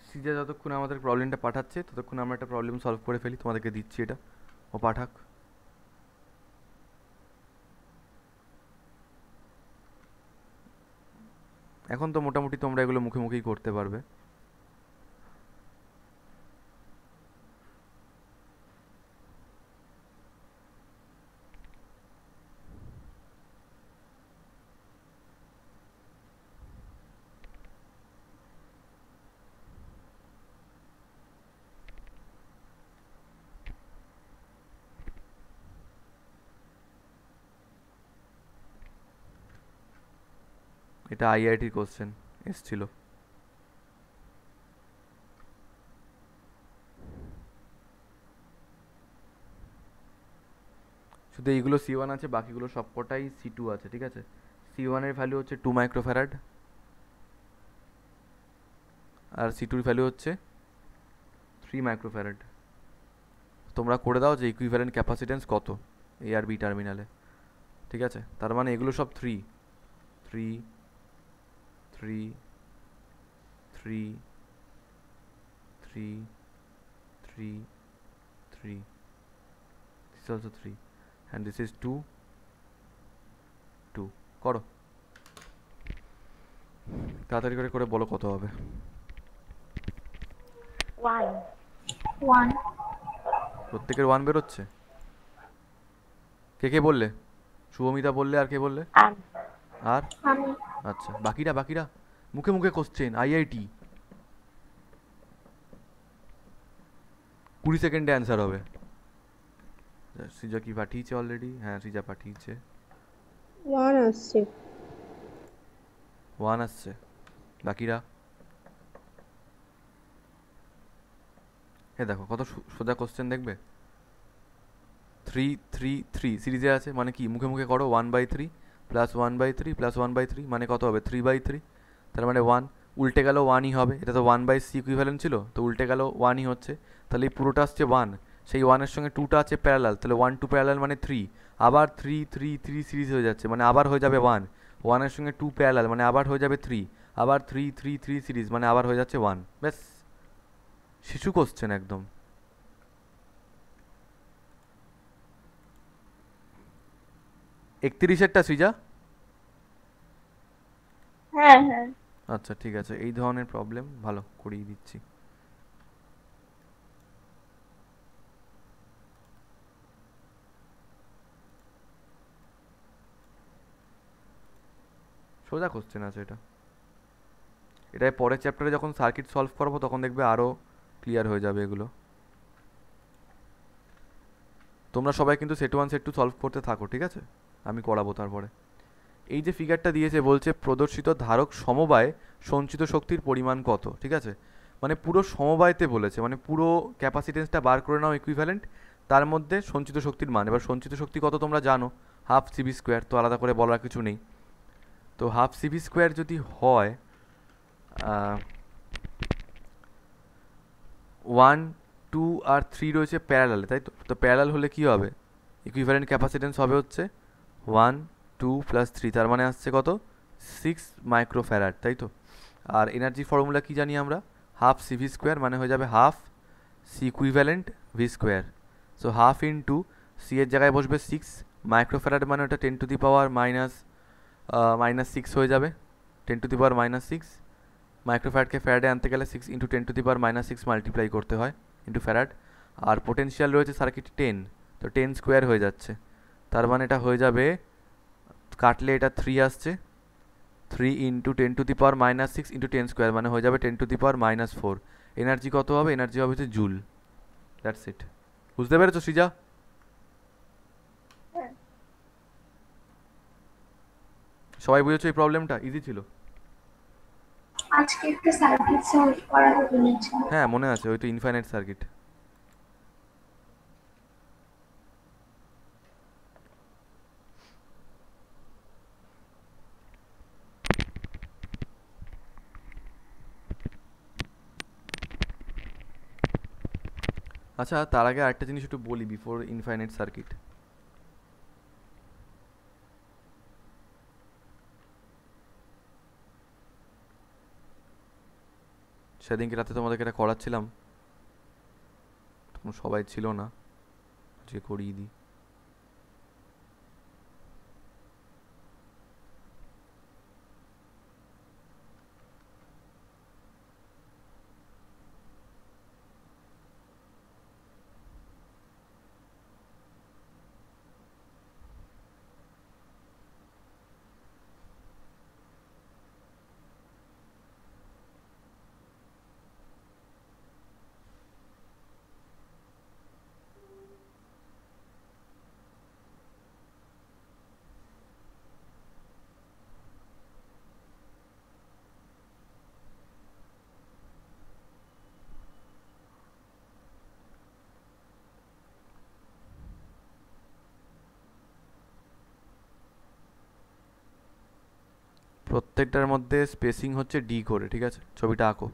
সৃজা যতক্ষণ আমাদের প্রবলেমটা পাঠাচ্ছে ততক্ষণ আমরা একটা প্রবলেম সলভ করে ফেলি, তোমাদেরকে দিচ্ছি এটা, ও পাঠাক। এখন তো মোটামুটি তোমরা এগুলো মুখে মুখেই করতে পারবে। এটা আইআইটির কোশ্চেন এসছিল। শুধু এইগুলো C1 আছে, বাকিগুলো সবকটাই C2 আছে, ঠিক আছে। C1 এর ভ্যালু হচ্ছে 2 মাইক্রোফ্যারাড, আর C2 এর ভ্যালু হচ্ছে 3 মাইক্রোফ্যারাড। তোমরা করে দাও যে ইকুইভ্যালেন্ট ক্যাপাসিট্যান্স কত এ আর বি টার্মিনালে, ঠিক আছে। তার মানে এগুলো সব 3 3 3 3 3 3 3, this is also 3 and this is 2 2। করো তাড়াতাড়ি করে, করে বলো কত হবে। 1 প্রত্যেকের 1 বেরোচ্ছে? কে কে বললে? শুভমিতা বললে, আর কে বললে? আর আমি। আচ্ছা, বাকিরা বাকিরা মুখে মুখে কোশ্চেন, আইআইটি 20 সেকেন্ডে অ্যান্সার হবে। সৃজা কি পাঠিয়েছে অলরেডি? হ্যাঁ সৃজা পাঠিয়েছে। ওয়ান আসছে। 1 আসছে। বাকিরা দেখো কত সোজা কোশ্চেন দেখবে। 3 3 3 সিরিজে আছে মানে কি, মুখে মুখে করো 1/3 প্লাস 1/3 প্লাস 1/3 মানে কত হবে 3/3, তার মানে 1। উল্টে গেল 1ই হবে, এটা তো 1/c ইকুইভ্যালেন্ট ছিল, তো উল্টে গেল 1ই হচ্ছে। তাহলে এই পুরোটা আসছে 1, সেই 1-এর সঙ্গে 2টা আছে প্যারালাল, তাহলে 1 2 প্যারালাল মানে 3, আবার 3 3 3 সিরিজ হয়ে যাচ্ছে মানে আবার হয়ে যাবে 1, 1-এর সঙ্গে 2 প্যারালাল মানে আবার হয়ে যাবে 3, আবার 3 3 3 সিরিজ মানে আবার হয়ে যাচ্ছে 1। ব্যাস, শিশু কোশ্চেন একদম। 31-এরটা সৃজা? হ্যাঁ হ্যাঁ। আচ্ছা ঠিক আছে, এই ধরনের প্রবলেম ভালো করিয়ে দিচ্ছি। সোজা কোশ্চেন আছে এটা। এটাই পরের চ্যাপ্টারে যখন সার্কিট সলভ করবো তখন দেখবে আরও ক্লিয়ার হয়ে যাবে এগুলো। তোমরা সবাই কিন্তু সেট 1 সেট 2 সলভ করতে থাকো, ঠিক আছে, আমি করাবো তারপরে। এই যে ফিগারটা দিয়েছে বলছে প্রদর্শিত ধারক সমবায়ে সঞ্চিত শক্তির পরিমাণ কত, ঠিক আছে, মানে পুরো সমবায়তে বলেছে, মানে পুরো ক্যাপাসিটেন্সটা বার করে নাও ইকুইভ্যালেন্ট, তার মধ্যে সঞ্চিত শক্তির মান। এবার সঞ্চিত শক্তি কত তোমরা জানো, হাফ সিভি স্কোয়ার, তো আলাদা করে বলার কিছু নেই। তো হাফ সিভি স্কোয়ার যদি হয় 1 2 আর 3 রয়েছে প্যারালালে, তাই তো, তো প্যারালাল হলে কি হবে, ইকুইভ্যালেন্ট ক্যাপাসিটেন্স হবে হচ্ছে 1 2 প্লাস 3, তার মানে আসছে কত 6 মাইক্রোফ্যারাড, তাই তো। আর এনার্জি ফর্মুলা কি জানি আমরা, হাফ সিভি স্কোয়ার মানে হয়ে যাবে half C equivalent V square. So half into C এর জায়গায় বসবে 6 মাইক্রোফ্যারাড মানে ওটা 10 টু দি পাওয়ার মাইনাস 6 হয়ে যাবে, 10 টু দি পাওয়ার -6। মাইক্রোফ্যারাডকে ফ্যারাডে আনতে গেলে 6 into 10 to the power -6 multiply করতে হয় ইন্টু ফ্যারাড। আর পোটেনশিয়াল রয়েছে সার্কিট 10, তো 10 স্কোয়ার হয়ে যাচ্ছে, তার মানে এটা হয়ে যাবে, কাটলে এটা 3 আসছে, 3 into 10 to the power -6 into 10 square মানে হয়ে যাবে 10 টু দি পাওয়ার -4। এনার্জি কত হবে, এনার্জি হবে হচ্ছে জুল। That's it. বুঝতে পেরেছো সৃজা? সবাই বুঝেছো এই প্রবলেমটা? ইজি ছিল। আজকে একটা সার্কিট সলভ করাতে বলেছে। হ্যাঁ মনে আছে, ওই তো ইনফাইনাইট সার্কিট। আচ্ছা তার আগে আরেকটা জিনিস একটু বলি বিফোর ইনফাইনাইট সার্কিট। সেদিনকে রাতে তোমাদেরকে এটা করাচ্ছিলাম, তখন সবাই ছিল না, আজকে করিয়ে দিই। প্রত্যেকটার মধ্যে স্পেসিং হচ্ছে ডি করে, ঠিক আছে, ছবিটা আঁকো।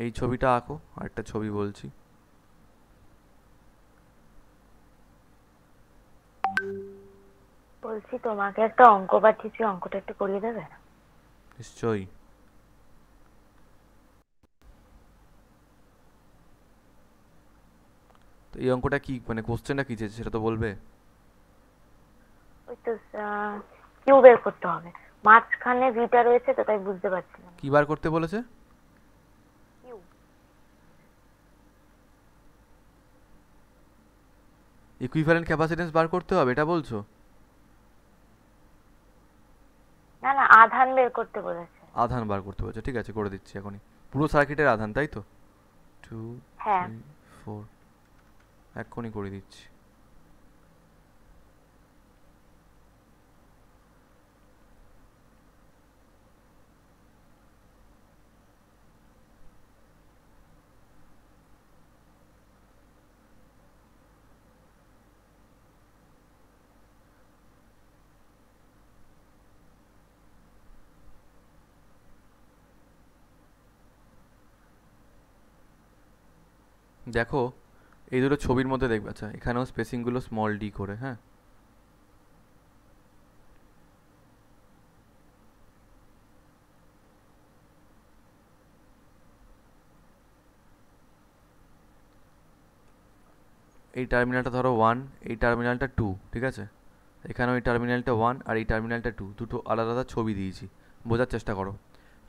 এই ছবিটা আঁকো, আরেকটা ছবি বলছি। বলছি তোমাকে একটা অঙ্ক পাঠিয়েছি, অঙ্কটা একটু করিয়ে দেবে? নিশ্চয়ই। তো এই অঙ্কটা কি, মানে কোশ্চেনটা কি চেয়েছে সেটা তো বলবে। ওই তো কিউ বের করতে হবে, মাঝখানে ভিটা রয়েছে তো তাই বুঝতে পারছি না। কি বার করতে বলেছে? কিউ। ইকুইভ্যালেন্ট ক্যাপাসিট্যান্স বার করতে হবে এটা বলছো? না না, আধান বের করতে বলেছে। আধান বার করতে বলেছে, ঠিক আছে করে দিচ্ছি এখনই। পুরো সার্কিটের আধান, তাই তো? 2 হ্যাঁ 3 4 এক্ষুনি করে দিচ্ছি। দেখো এই দুটো ছবির মধ্যে দেখবে, আচ্ছা এখানেও স্পেসিংগুলো স্মল ডি করে, হ্যাঁ এই টার্মিনালটা ধরো 1, এই টার্মিনালটা 2, ঠিক আছে, এখানেও এই টার্মিনালটা 1 আর এই টার্মিনালটা 2, দুটো আলাদা আলাদা ছবি দিয়েছি। বোঝার চেষ্টা করো।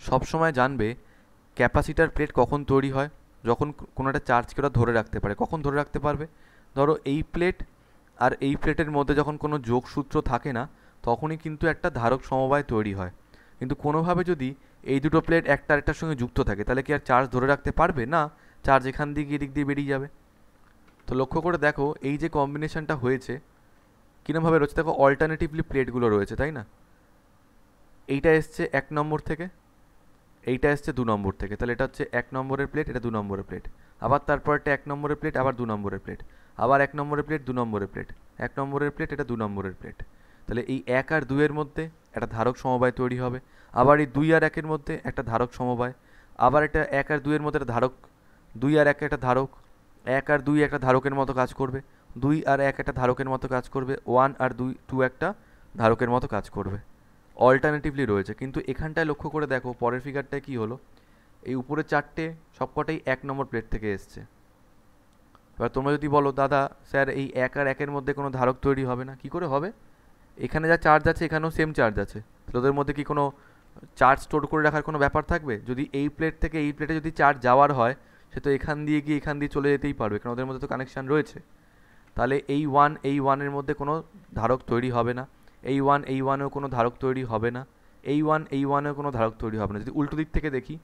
সব সময় জানবে ক্যাপাসিটার প্লেট কখন তৈরি হয়, যখন কোনো একটা চার্জকে ওরা ধরে রাখতে পারে। কখন ধরে রাখতে পারবে? ধরো এই প্লেট আর এই প্লেটের মধ্যে যখন কোনো যোগসূত্র থাকে না, তখনই কিন্তু একটা ধারক সমবায় তৈরি হয়। কিন্তু কোনোভাবে যদি এই দুটো প্লেট একটা আরেকটার সঙ্গে যুক্ত থাকে, তাহলে কি আর চার্জ ধরে রাখতে পারবে না? চার্জ এখান দিয়ে এদিক দিয়ে বেরিয়ে যাবে। তো লক্ষ্য করে দেখো এই যে কম্বিনেশনটা হয়েছে কীরমভাবে রয়েছে, দেখো অল্টারনেটিভলি প্লেটগুলো রয়েছে, তাই না? এইটা এসছে 1 নম্বর থেকে, এইটা এসছে 2 নম্বর থেকে, তাহলে এটা হচ্ছে 1 নম্বরের প্লেট, এটা 2 নম্বরের প্লেট। আবার তারপর একটা 1 নম্বরের প্লেট, আবার 2 নম্বরের প্লেট, আবার 1 নম্বরের প্লেট, 2 নম্বরের প্লেট, 1 নম্বরের প্লেট, এটা 2 নম্বরের প্লেট। তাহলে এই 1 আর 2 এর মধ্যে একটা ধারক সমবায় তৈরি হবে। আবার এই 2 আর 1 এর মধ্যে একটা ধারক সমবায়। আবার এটা 1 আর 2 এর মধ্যে একটা ধারক, 2 আর 1 একটা ধারক, 1 আর 2 একটা ধারকের মতো কাজ করবে, 2 আর 1 একটা ধারকের মতো কাজ করবে, 1 আর 2 একটা ধারকের মতো কাজ করবে। অল্টারনেটিভলি রয়েছে। কিন্তু এখানটায় লক্ষ্য করে দেখো পরের ফিগারটায় কি হলো, এই উপরে 4টে সবকটাই 1 নম্বর প্লেট থেকে এসছে। এবার তোমরা যদি বলো দাদা স্যার এই 1 আর 1 এর মধ্যে কোনো ধারক তৈরি হবে না, কি করে হবে? এখানে যা চার্জ আছে এখানেও সেম চার্জ আছে, তাহলে ওদের মধ্যে কি কোনো চার্জ স্টোর করে রাখার কোনো ব্যাপার থাকবে? যদি এই প্লেট থেকে এই প্লেটে যদি চার্জ যাওয়ার হয়, সে তো এখান দিয়ে গিয়ে এখান দিয়ে চলে যেতেই পারবে, কারণ ওদের মধ্যে তো কানেকশান রয়েছে। তাহলে এই 1 এর মধ্যে কোনো ধারক তৈরি হবে না, এই 1 কোনো ধারক তৈরি হবে না, এই 1 কোনো ধারক তৈরি হবে না। যদি উল্টো দিক থেকে দেখি,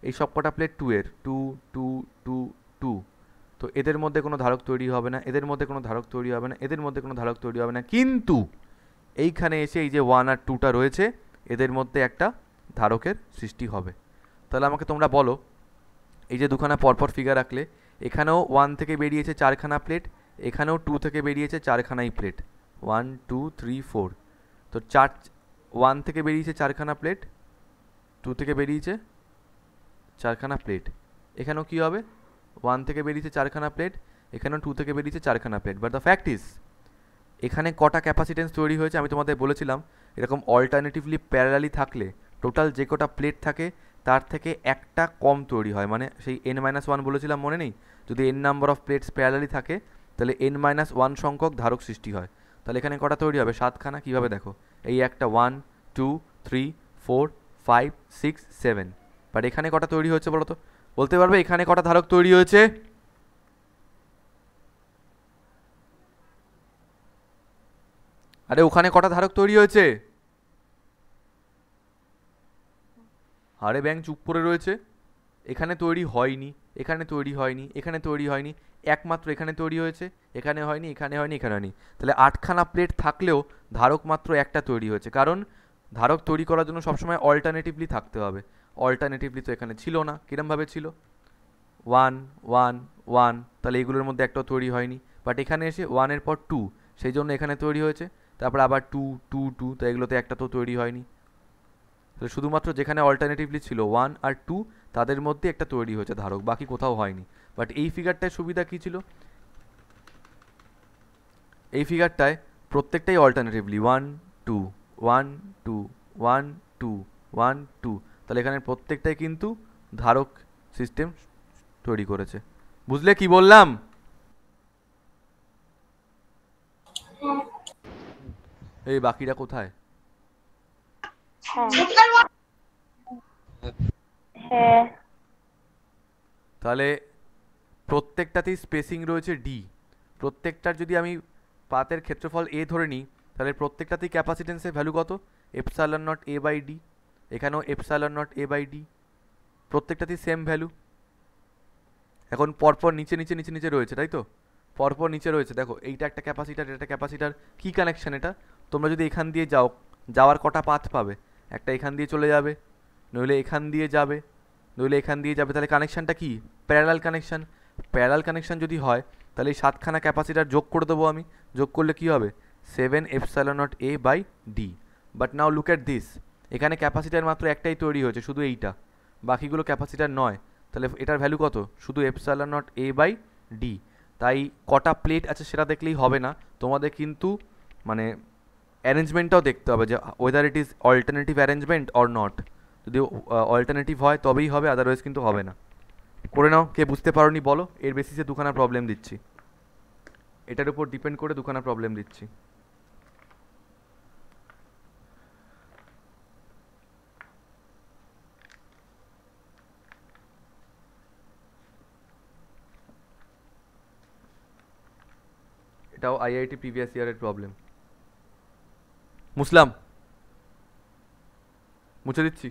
এই সব কটা প্লেট 2 এর 2 2 2 2, তো এদের মধ্যে কোনো ধারক তৈরি হবে না, এদের মধ্যে কোনো ধারক তৈরি হবে না, এদের মধ্যে কোনো ধারক তৈরি হবে না। কিন্তু এইখানে এসে এই যে 1 আর 2টা রয়েছে, এদের মধ্যে একটা ধারকের সৃষ্টি হবে। তাহলে আমাকে তোমরা বলো, এই যে দুখানা পরপর ফিগার রাখলে, এখানেও 1 থেকে বেরিয়েছে 4খানা প্লেট, এখানেও 2 থেকে বেরিয়েছে 4খানাই প্লেট, 1 2 3 4। তো 1 থেকে বেরিয়েছে 4খানা প্লেট, 2 থেকে বেরিয়েছে 4খানা প্লেট, এখানেও কি হবে? 1 থেকে বেরিয়েছে 4খানা প্লেট, এখানেও 2 থেকে বেরিয়েছে 4খানা plate. But the fact is এখানে কটা ক্যাপাসিটেন্স তৈরি হয়েছে আমি তোমাদের বলেছিলাম, এরকম অল্টারনেটিভলি প্যারালালি থাকলে টোটাল যে কটা প্লেট থাকে তার থেকে একটা কম তৈরি হয়। মানে সেই n-1 বলেছিলাম, মনে নেই? যদি n number of plates parallelly থাকে তাহলে n-1 সংখ্যক ধারক সৃষ্টি হয়। তাহলে এখানে কটা তৈরি হবে? 7খানা। কীভাবে দেখো, এই একটা 1 2 3 4 5 6 7, বাট এখানে কটা তৈরি হয়েছে বলো তো? বলতে পারবে এখানে কটা ধারক তৈরি হয়েছে? আরে ওখানে কটা ধারক তৈরি হয়েছে? আরে ব্যাং চুপ করে রয়েছে। এখানে তৈরি হয়নি, এখানে তৈরি হয়নি, এখানে তৈরি হয়নি, একমাত্র এখানে তৈরি হয়েছে, এখানে হয়নি, এখানে হয়নি, এখানে হয়নি। তাহলে 8খানা প্লেট থাকলেও ধারক মাত্র একটা তৈরি হয়েছে, কারণ ধারক তৈরি করার জন্য সবসময় অল্টারনেটিভলি থাকতে হবে। অল্টারনেটিভলি তো এখানে ছিল না। কিরমভাবে ছিল? 1 1 1, তাহলে এগুলোর মধ্যে একটাও তৈরি হয়নি। বাট এখানে এসে 1 এর পর 2, সেই জন্য এখানে তৈরি হয়েছে। তারপর আবার 2 2 2, তো এগুলোতে একটা তো তৈরি হয়নি। তাহলে শুধুমাত্র যেখানে অল্টারনেটিভলি ছিল 1 আর 2, তাদের মধ্যে একটা তৈরি হয়েছে ধারক, বাকি কোথাও হয়নি। বাট এই ফিগারটায় সুবিধা কী ছিল? এই ফিগারটায় প্রত্যেকটাই অল্টারনেটিভলি 1 2 1 2 1 2 1 2, তাহলে এখানে প্রত্যেকটাই কিন্তু ধারক সিস্টেম তৈরি করেছে। বুঝলে কি বললাম? এই বাকিরা কোথায়? হ্যাঁ হ্যাঁ তাহলে প্রত্যেকটাতেই স্পেসিং রয়েছে ডি। প্রত্যেকটার যদি আমি পাতের ক্ষেত্রফল এ ধরে নিই, তাহলে প্রত্যেকটাতেই ক্যাপাসিটেন্সের ভ্যালু কত? Epsilon not A by D. এখানেও epsilon not A by D, প্রত্যেকটাতেই সেম ভ্যালু। এখন পরপর নিচে নিচে নিচে নিচে রয়েছে, তাই তো? পরপর নিচে রয়েছে, দেখো এইটা একটা ক্যাপাসিটার, এটা একটা ক্যাপাসিটার। কী কানেকশন এটা? তোমরা যদি এখান দিয়ে যাও, যাওয়ার কটা পাথ পাবে? একটা এখান দিয়ে চলে যাবে, নইলে এখান দিয়ে যাবে, নইলে এখান দিয়ে যাবে। তাহলে কানেকশানটা কি? Parallel connection. প্যারালাল কানেকশান যদি হয় তাহলে এই 7খানা ক্যাপাসিটার যোগ করে দেবো আমি। যোগ করলে কি হবে? 7 epsilon not A by D. But now look at this, এখানে ক্যাপাসিটার মাত্র একটাই তৈরি হয়েছে, শুধু এইটা, বাকিগুলো ক্যাপাসিটার নয়। তাহলে এটার ভ্যালু কত? শুধু epsilon not A by D. তাই কটা প্লেট আছে সেটা দেখলেই হবে না, তোমাদের কিন্তু মানে অ্যারেঞ্জমেন্টটাও দেখতে হবে, যে weather it is alternative arrangement or not. যদি অল্টারনেটিভ হয় তবেই হবে, আদারওয়াইজ কিন্তু হবে না। করে নাও, কে বুঝতে পারোনি বলো, এর বেসিসে দুখানা প্রবলেম দিচ্ছি, এটার উপর ডিপেন্ড করে দুখানা প্রবলেম দিচ্ছি। এটাও আইআইটি প্রিভিয়াস ইয়ারের প্রবলেম। মুসলাম, মুছে দিচ্ছি।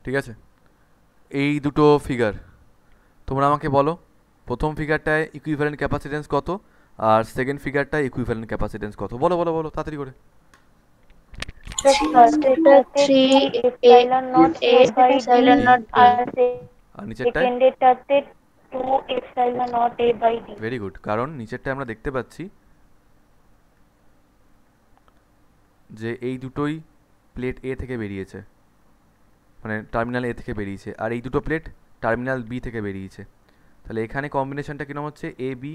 ঠিক আছে, এই দুটো ফিগার তোমরা আমাকে বলো, প্রথম ফিগারটায় ইকুইভ্যালেন্ট ক্যাপাসিটেন্স কত, আর সেকেন্ড ফিগারটায় ইকুইভ্যালেন্ট ক্যাপাসিটেন্স কত? বলো বলো বলো তাড়াতাড়ি করে। ফার্স্টেরটা 3 এ epsilon not A by D, epsilon not A. আর আর নিচেরটায়? সেকেন্ডেরটাতে 2 epsilon not A by D. Very good, কারণ নিচেরটায় আমরা দেখতে পাচ্ছি যে এই দুটোই প্লেট এ থেকে বেরিয়েছে, মানে টার্মিনাল এ থেকে বেরিয়েছে, আর এই দুটো প্লেট টার্মিনাল বি থেকে বেরিয়েছে। তাহলে এখানে কম্বিনেশনটা কিরম হচ্ছে? A B.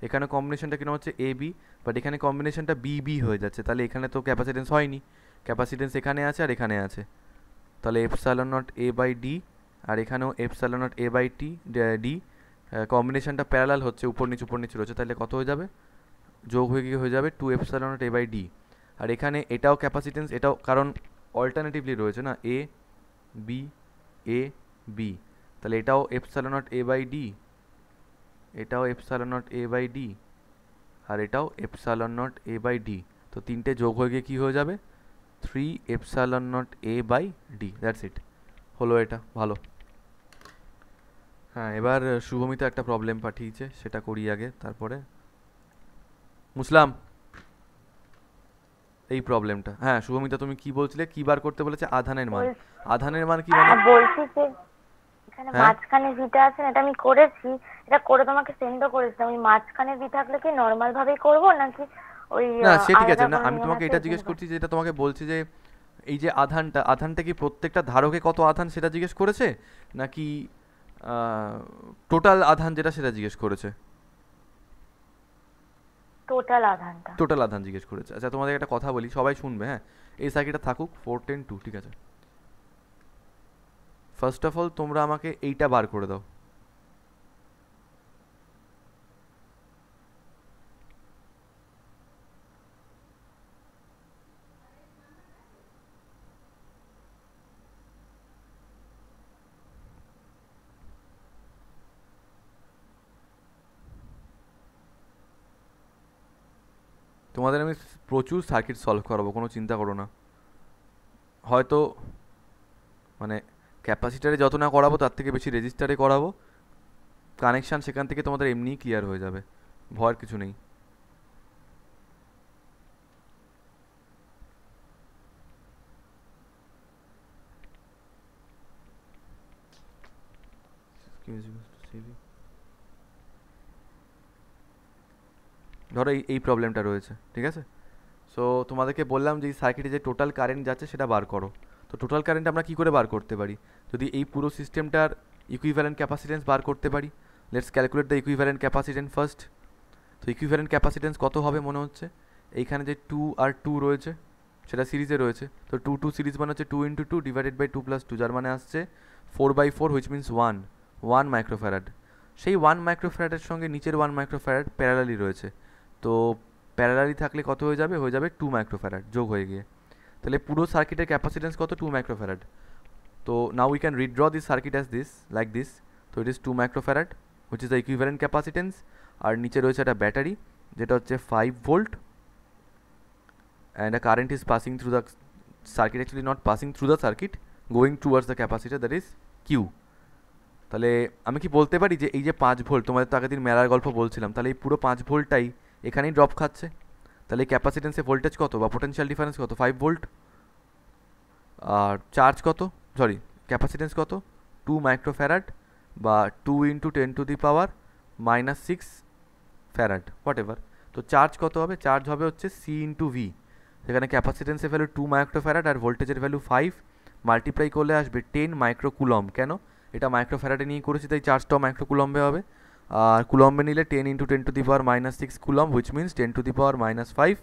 এখানে কম্বিনেশনটা কিরম হচ্ছে? A B. বাট এখানে কম্বিনেশনটা বি বি হয়ে যাচ্ছে, তাহলে এখানে তো ক্যাপাসিটেন্স হয়নি, ক্যাপাসিটেন্স এখানে আছে আর এখানে আছে। তাহলে epsilon not A by D, আর এখানেও epsilon not A by D. কম্বিনেশনটা প্যারালাল হচ্ছে, উপর নিচে রয়েছে, তাহলে কত হয়ে যাবে? যোগ হয়ে গিয়ে হয়ে যাবে 2 epsilon not A by D. আর এখানে এটাও ক্যাপাসিটেন্স, এটাও, কারণ অল্টারনেটিভলি রয়েছে না, এ বি এ বি, তাহলে এটাও epsilon not A by D, এটাও epsilon not A by D, আর এটাও epsilon not A by D. তো তিনটে যোগ হয়ে গিয়ে কী হয়ে যাবে? 3 epsilon not A by D. That's it, হলো এটা, ভালো। হ্যাঁ, এবার শুভমিতা একটা প্রবলেম পাঠিয়েছে, সেটা করি আগে, তারপরে মুসলাম এই প্রবলেমটা। হ্যাঁ শুভমিতা, তুমি কি বলছিলে, কি বার করতে বলেছে? আধানের মান। আধানের মান কি মানে? বলছি যে এখানে হ্যাঁ? মাঝখানে ভিটা আছে না, এটা আমি করেছি, এটা করে তোমাকে সেন্ডও করেছিলাম। ওই মাঝখানে ভি থাকলে কি নর্মাল ভাবেই করবো, নাকি ওই না সে ঠিক আছে, আলাদা না কোনো আমি নিয়ম তোমাকে আছে এটা এরকম জিজ্ঞেস করে? করছি, যেটা তোমাকে বলছি যে এই যে আধানটা, আধানটা কি প্রত্যেকটা ধারকে কত আধান সেটা জিজ্ঞেস করেছে, নাকি টোটাল আধান যেটা সেটা জিজ্ঞেস করেছে? টোটাল আধানটা। টোটাল আধান জিজ্ঞেস করেছে। আচ্ছা তোমাদের একটা কথা বলি, সবাই শুনবে, হ্যাঁ? এই সার্কিটটা থাকুক 4 10 2, ঠিক আছে? ফার্স্ট অফ অল তোমরা আমাকে এইটা বার করে দাও। তোমাদের আমি প্রচুর সার্কিট সলভ করাবো, কোনো চিন্তা করো না। হয়তো মানে ক্যাপাসিটারে যত না করাবো তার থেকে বেশি রেজিস্টারে করাবো, কানেকশান সেখান থেকে তোমাদের এমনিই ক্লিয়ার হয়ে যাবে, ভয়ের কিছু নেই। ধরো এই প্রবলেমটা রয়েছে, ঠিক আছে। সো তোমাদেরকে বললাম যে এই সার্কিটে যে টোটাল কারেন্ট যাচ্ছে সেটা বার করো। তো টোটাল কারেন্ট আমরা কী করে বার করতে পারি? যদি এই পুরো সিস্টেমটার ইকুইভ্যালেন্ট ক্যাপাসিটেন্স বার করতে পারি। Let's calculate the equivalent capacitance first. তো ইকুইভ্যালেন্ট ক্যাপাসিটেন্স কত হবে মনে হচ্ছে? এইখানে যে 2 আর 2 রয়েছে সেটা সিরিজে রয়েছে, তো 2 সিরিজ মানে হচ্ছে 2 × 2 ডিভাইডেড বাই 2 + 2, যার মানে আসছে 4/4, হুইচ মিনস 1 মাইক্রোফ্যারাড। সেই 1 মাইক্রোফ্যারাডের সঙ্গে নিচের 1 মাইক্রোফ্যারাড প্যারালালি রয়েছে, তো প্যারালালি থাকলে কত হয়ে যাবে? হয়ে যাবে 2 মাইক্রোফ্যারাড যোগ হয়ে গিয়ে। তাহলে পুরো সার্কিটের ক্যাপাসিটেন্স কত? 2 মাইক্রোফ্যারাড। তো now we can redraw this circuit as this, like this. তো it is 2 microfarad which is the equivalent capacitance. আর নিচে রয়েছে একটা ব্যাটারি যেটা হচ্ছে 5 volt, and a current is passing through the circuit, actually not passing through the circuit, going towards the capacitor, that is Q. তাহলে আমি কি বলতে পারি যে এই যে 5 ভোল্ট, তোমাদের তো আগের দিন মেলার গল্প বলছিলাম, তাহলে এই পুরো 5 ভোল্টটাই এখানেই ড্রপ খাচ্ছে। তাহলে ক্যাপাসিটেন্সে ভোল্টেজ কত বা পোটেনশিয়াল ডিফারেন্স কত? 5 ভোল্ট। আর চার্জ কত, সরি ক্যাপাসিটেন্স কত? 2 মাইক্রোফ্যারাড বা 2 × 10⁻⁻6 ফ্যারাড, হোয়াট এভার। তো চার্জ কত হবে? চার্জ হবে হচ্ছে C × V। সেখানে ক্যাপাসিটেন্সের ভ্যালু 2 মাইক্রোফ্যারাড আর ভোল্টেজের ভ্যালু 5, মাল্টিপ্লাই করলে আসবে 10 মাইক্রোকুলম্ব। কেন? এটা মাইক্রোফ্যারাডে নিয়ে করেছি তাই চার্জটাও মাইক্রোকুলম্বে হবে। আর কুলম্বে নিলে 10 × 10⁻⁻6 coulomb, which means 10⁻⁻5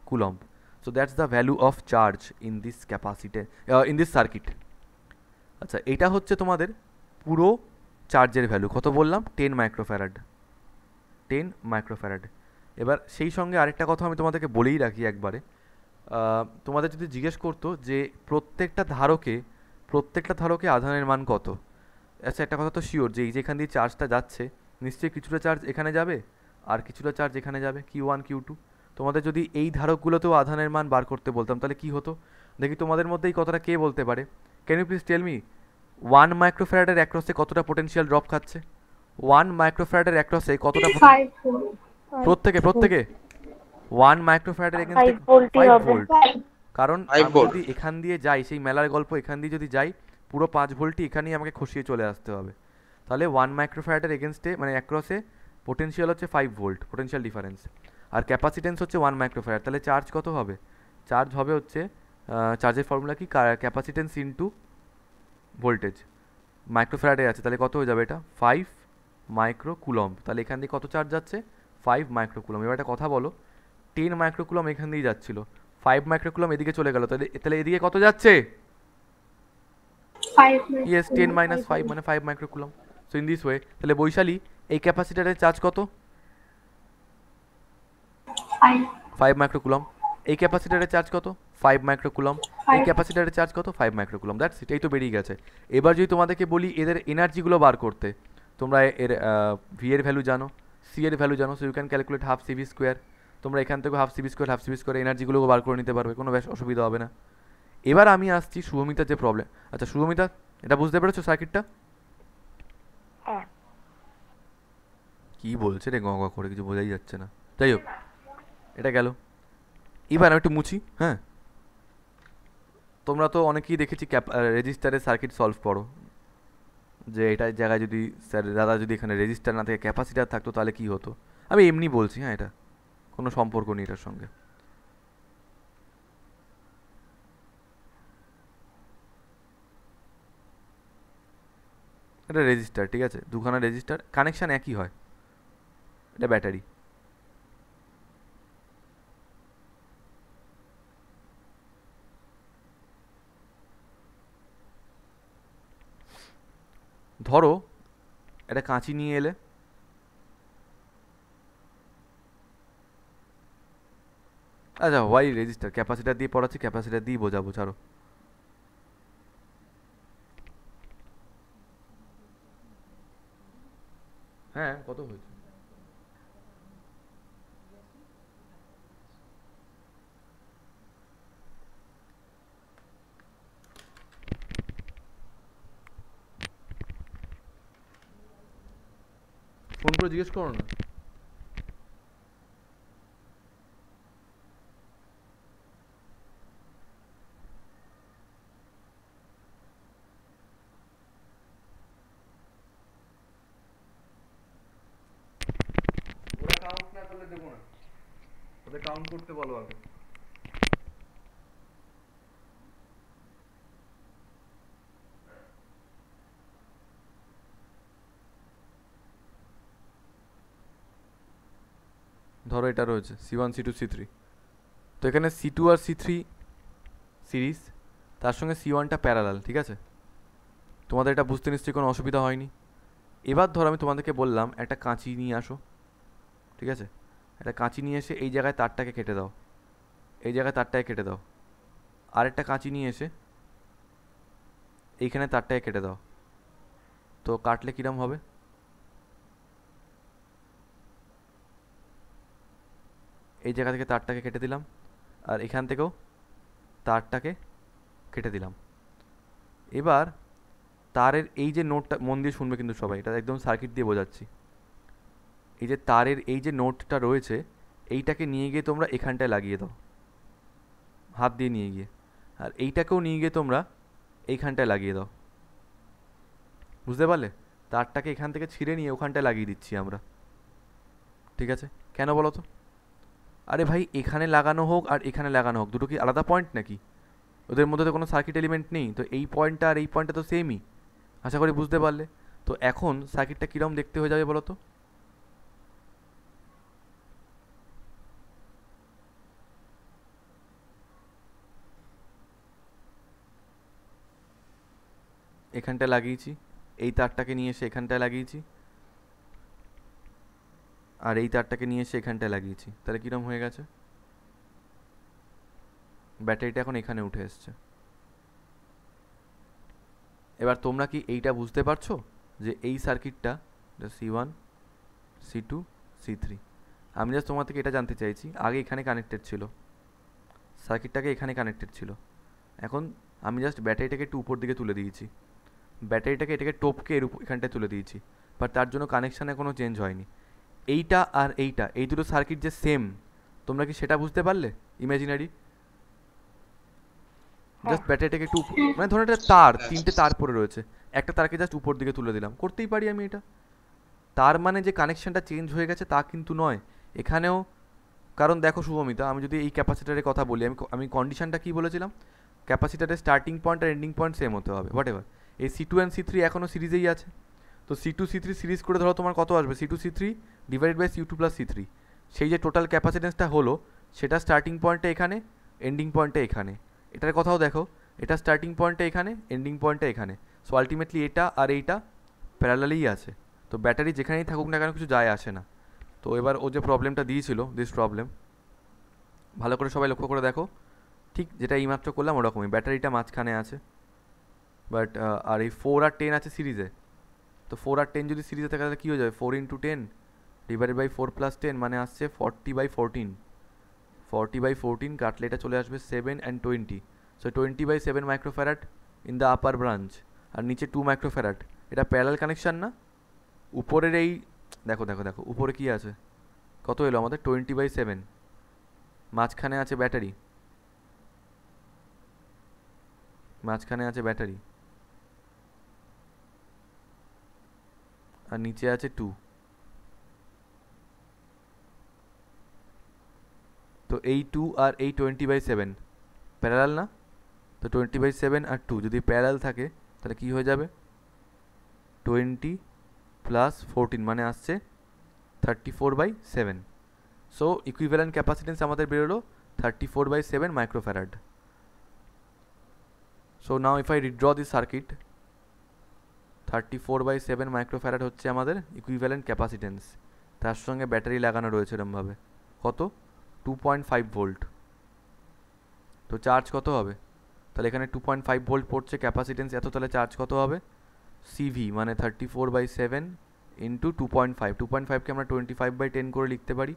coulomb. So that's the value of charge in this capacitor, in this circuit. আচ্ছা, এটা হচ্ছে তোমাদের পুরো চার্জের ভ্যালু, কত বললাম? 10 মাইক্রোফ্যারাড। 10 মাইক্রোফ্যারাড। এবার সেই সঙ্গে আরেকটা কথা আমি তোমাদেরকে বলেই রাখি একবারে, তোমাদের যদি জিজ্ঞেস করতো যে প্রত্যেকটা ধারকে আধানের মান কত, আচ্ছা একটা কথা তো শিওর যে এই যেখান দিয়ে চার্জটা যাচ্ছে নিশ্চয়ই কিছুটা চার্জ এখানে যাবে আর কিছুটা চার্জ এখানে যাবে, Q1 Q2। তোমাদের যদি এই ধারকগুলোতেও আধানের মান বার করতে বলতাম তাহলে কি হতো? দেখি তোমাদের মধ্যে এই কথাটা কে বলতে পারে? Can you please tell me 1 মাইক্রোফ্যারাডের অ্যাক্রসে কতটা পোটেনশিয়াল ড্রপ খাচ্ছে? 1 মাইক্রোফ্যারাডের অ্যাক্রসে কতটা? 5 ভোল্ট। প্রত্যেকে 1 মাইক্রোফ্যারাডের এগেইনস্টে 5 ভোল্টই 5 হবে। ভোল্ট। কারণ 5 আমি ভোল্ট। যদি এখান দিয়ে যাই, সেই মেলার গল্প এখান দিয়ে যদি যাই, পুরো 5 ভোল্টই এখানেই আমাকে খসিয়ে চলে আসতে হবে। তাহলে 1 মাইক্রোফ্যারাডের এগেইনস্টে মানে অ্যাক্রসে পোটেনশিয়াল হচ্ছে 5 ভোল্ট, পোটেনশিয়াল ডিফারেন্স। আর ক্যাপাসিটেন্স হচ্ছে 1 মাইক্রোফ্যারাড। তাহলে চার্জ কত হবে? চার্জ হবে হচ্ছে, চার্জের ফর্মুলা কি? Capacitance into voltage. মাইক্রোফ্যারাডে আছে তাহলে কত হয়ে যাবে? এটা 5 মাইক্রোকুলম্ব। তাহলে এখান দিয়ে কত চার্জ যাচ্ছে? 5 মাইক্রোকুলম্ব। এবার একটা কথা বলো, 10 মাইক্রোকুলম এখান দিয়ে যাচ্ছিল, 5 মাইক্রোকুলম এদিকে চলে গেল, তাহলে এদিকে কত যাচ্ছে? 5 ইয়েস, 10 - 5 মানে 5 microcoulomb. So in this way, তাহলে বৈশালী এই ক্যাপাসিটারের চার্জ কত? 5 মাইক্রোকুলম। এই ক্যাপাসিটারের চার্জ কত? 5 মাইক্রোকুলম। এই ক্যাপাসিটারের চার্জ কত? 5 মাইক্রোকুলম। দ্যাটস ইট, এই তো বেরিয়ে গেছে। এবার যদি তোমাদেরকে বলি এদের এনার্জিগুলো বার করতে, তোমরা এর ভি এর ভ্যালু জানো, সি এর ভ্যালু জানো, so you can calculate half CV square. তোমরা এখান থেকে হাফ CV স্কোয়ার এনার্জিগুলো বার করে নিতে পারবে, কোনো বেশ অসুবিধা হবে না। এবার আমি আসছি শুভমিতার যে প্রবলেম। আচ্ছা শুভমিতা, এটা বুঝতে পেরেছো সার্কিটটা? হ্যাঁ। কি বলছে রে গ করে, কিছু বোঝাই যাচ্ছে না। যাই হোক, এটা গেল। এবার আমি একটু মুছি। হ্যাঁ, তোমরা তো অনেকেই দেখেছি রেজিস্টারের সার্কিট সলভ করো, যে এটার জায়গায় যদি স্যার দাদা যদি এখানে রেজিস্টার না থেকে ক্যাপাসিটার থাকতো তাহলে কি হতো। আমি এমনি বলছি, হ্যাঁ, এটা কোনো সম্পর্ক নেই এটার সঙ্গে। এটা রেজিস্টার, ঠিক আছে, দুখানা রেজিস্টার, কানেকশান একই হয়। এটা ব্যাটারি। ধরো একটা কাঁচি নিয়ে এলে, আচ্ছা ওয়াই রেজিস্টার, ক্যাপাসিটার দিয়ে পড়াচ্ছি, ক্যাপাসিটার দিয়ে বোঝাবো, ছাড়ো। হ্যাঁ, কত হয়েছে? করে জিজ্ঞেস করো না। ওরা কাউন্ট না করলে দেবো না, ওদের কাউন্ট করতে বলো আগে। ধরো এটা রয়েছে C1 C2 C3, তো এখানে C2 আর C3 সিরিজ, তার সঙ্গে C1টা প্যারালাল, ঠিক আছে? তোমাদের এটা বুঝতে নিশ্চয়ই কোনো অসুবিধা হয়নি। এবার ধরো আমি তোমাদেরকে বললাম একটা কাঁচি নিয়ে আসো, ঠিক আছে? একটা কাঁচি নিয়ে এসে এই জায়গায় তারটাকে কেটে দাও, এই জায়গায় তারটাকে কেটে দাও। আরেকটা কাঁচি নিয়ে এসে এইখানে তারটাকে কেটে দাও। তো কাটলে কিরম হবে? এই জায়গা থেকে তারটাকে কেটে দিলাম, আর এখান থেকেও তারটাকে কেটে দিলাম। এবার তারের এই যে নোটটা, মন দিয়ে শুনবে কিন্তু সবাই, এটা একদম সার্কিট দিয়ে বোঝাচ্ছি। এই যে তারের এই যে নোটটা রয়েছে, এইটাকে নিয়ে গিয়ে তোমরা এখানটায় লাগিয়ে দাও, হাত দিয়ে নিয়ে গিয়ে। আর এইটাকেও নিয়ে গিয়ে তোমরা এইখানটায় লাগিয়ে দাও। বুঝতে পারলে? তারটাকে এখান থেকে ছিঁড়ে নিয়ে ওখানটায় লাগিয়ে দিচ্ছি আমরা, ঠিক আছে? কেন বলো তো? আরে ভাই, এখানে লাগানো হোক আর এখানে লাগানো হোক, দুটো কি আলাদা পয়েন্ট নাকি? ওদের মধ্যে তো কোনো সার্কিট এলিমেন্ট নেই, তো এই পয়েন্টটা আর এই পয়েন্টটা তো সেমই। আশা করি বুঝতে পারলে। তো এখন সার্কিটটা কীরকম দেখতে হয়ে যাবে বলো তো? এখানটায় লাগিয়েছি, এই তারটাকে নিয়ে এসে এখানটায় লাগিয়েছি, আর এই তারটাকে নিয়ে এসে এখানটায় লাগিয়েছি। তাহলে কীরকম হয়ে গেছে? ব্যাটারিটা এখন এখানে উঠে এসছে। এবার তোমরা কি এইটা বুঝতে পারছো যে এই সার্কিটটা C1 C2 C3, আমি জাস্ট তোমার থেকে এটা জানতে চাইছি, আগে এখানে কানেক্টেড ছিল, সার্কিটটাকে এখানে কানেক্টেড ছিল, এখন আমি জাস্ট ব্যাটারিটাকে একটু উপর দিকে তুলে দিয়েছি, ব্যাটারিটাকে এটাকে টপকে এখানটায় তুলে দিয়েছি, বাট তার জন্য কানেকশানে কোনো চেঞ্জ হয়নি। এইটা আর এইটা, এই দুটো সার্কিট যে সেম, তোমরা কি সেটা বুঝতে পারলে? ইমাজিনারি জাস্ট ব্যাটারিটাকে একটু মানে ধরো একটা তার, তিনটে তার পড়ে রয়েছে, একটা তারকে জাস্ট উপর দিকে তুলে দিলাম, করতেই পারি আমি এটা। তার মানে যে কানেকশনটা চেঞ্জ হয়ে গেছে তা কিন্তু নয় এখানেও। কারণ দেখো শুভমিতা, আমি যদি এই ক্যাপাসিটারের কথা বলি, আমি কন্ডিশনটা কী বলেছিলাম? ক্যাপাসিটারের স্টার্টিং পয়েন্ট আর এন্ডিং পয়েন্ট সেম হতে হবে, হোয়াট এভার। এই C2 অ্যান্ড C3 এখনও সিরিজেই আছে, তো C2 C3 সিরিজ করে ধরো তোমার কত আসবে? C2 C3 divided by C2 plus C3, সেই যে টোটাল ক্যাপাসিটেন্সটা হলো সেটা স্টার্টিং পয়েন্টটা এখানে, এন্ডিং পয়েন্টটা এখানে। এটার কথাও দেখো, এটা স্টার্টিং পয়েন্টটা এখানে, এন্ডিং পয়েন্টটা এখানে, সো আলটিমেটলি এটা আর এইটা প্যারালালেই আছে। তো ব্যাটারি যেখানেই থাকুক না কেন কিছু যায় আসে না। তো এবার ও যে প্রবলেমটা দিয়েছিল, দিস প্রবলেম ভালো করে সবাই লক্ষ্য করে দেখো, ঠিক যেটা এইমাত্র করলাম ওরকমই, ব্যাটারিটা মাঝখানে আছে, বাট আর এই 4 আর 10 আছে সিরিজে। তো 4 আর 10 যদি সিরিজে থাকে তাহলে কী হয়ে যাবে? 4 × 10 ডিভাইডেড বাই 4 + 10 মানে আসছে 40/14, 40/14 কাটলে এটা চলে আসবে 7 and 20, so 20/7 microfarad in the upper branch, আর নিচে 2 মাইক্রোফ্যারাড। এটা প্যারালাল কানেকশান না? উপরের এই দেখো দেখো দেখো উপরে কি আছে, কত এলো আমাদের? 20/7, মাঝখানে আছে ব্যাটারি, মাঝখানে আছে ব্যাটারি, আর নিচে আছে 2। তো এই 2 আর এই 20/7 প্যারালাল না? তো 20/7 আর 2 যদি প্যারালাল থাকে তাহলে কি হয়ে যাবে? 20 + 14 মানে আসছে 34/7। সো ইকুইভ্যালেন্ট ক্যাপাসিটেন্স আমাদের বেরোলো 34/7 microfarad. So now if I redraw this circuit, 34/7 microfarad হচ্ছে আমাদের ইকুইভ্যালেন্ট ক্যাপাসিটেন্স, তার সঙ্গে ব্যাটারি লাগানো রয়েছে এরমভাবে, কত? 2.5 ভোল্ট। তো চার্জ কত হবে? তাহলে এখানে 2.5 ভোল্ট পড়ছে, ক্যাপাসিটেন্স এত, তাহলে চার্জ কত হবে? CV মানে 34/7 ইন্টু 2.5, 2.5কে আমরা 25/10 করে লিখতে পারি।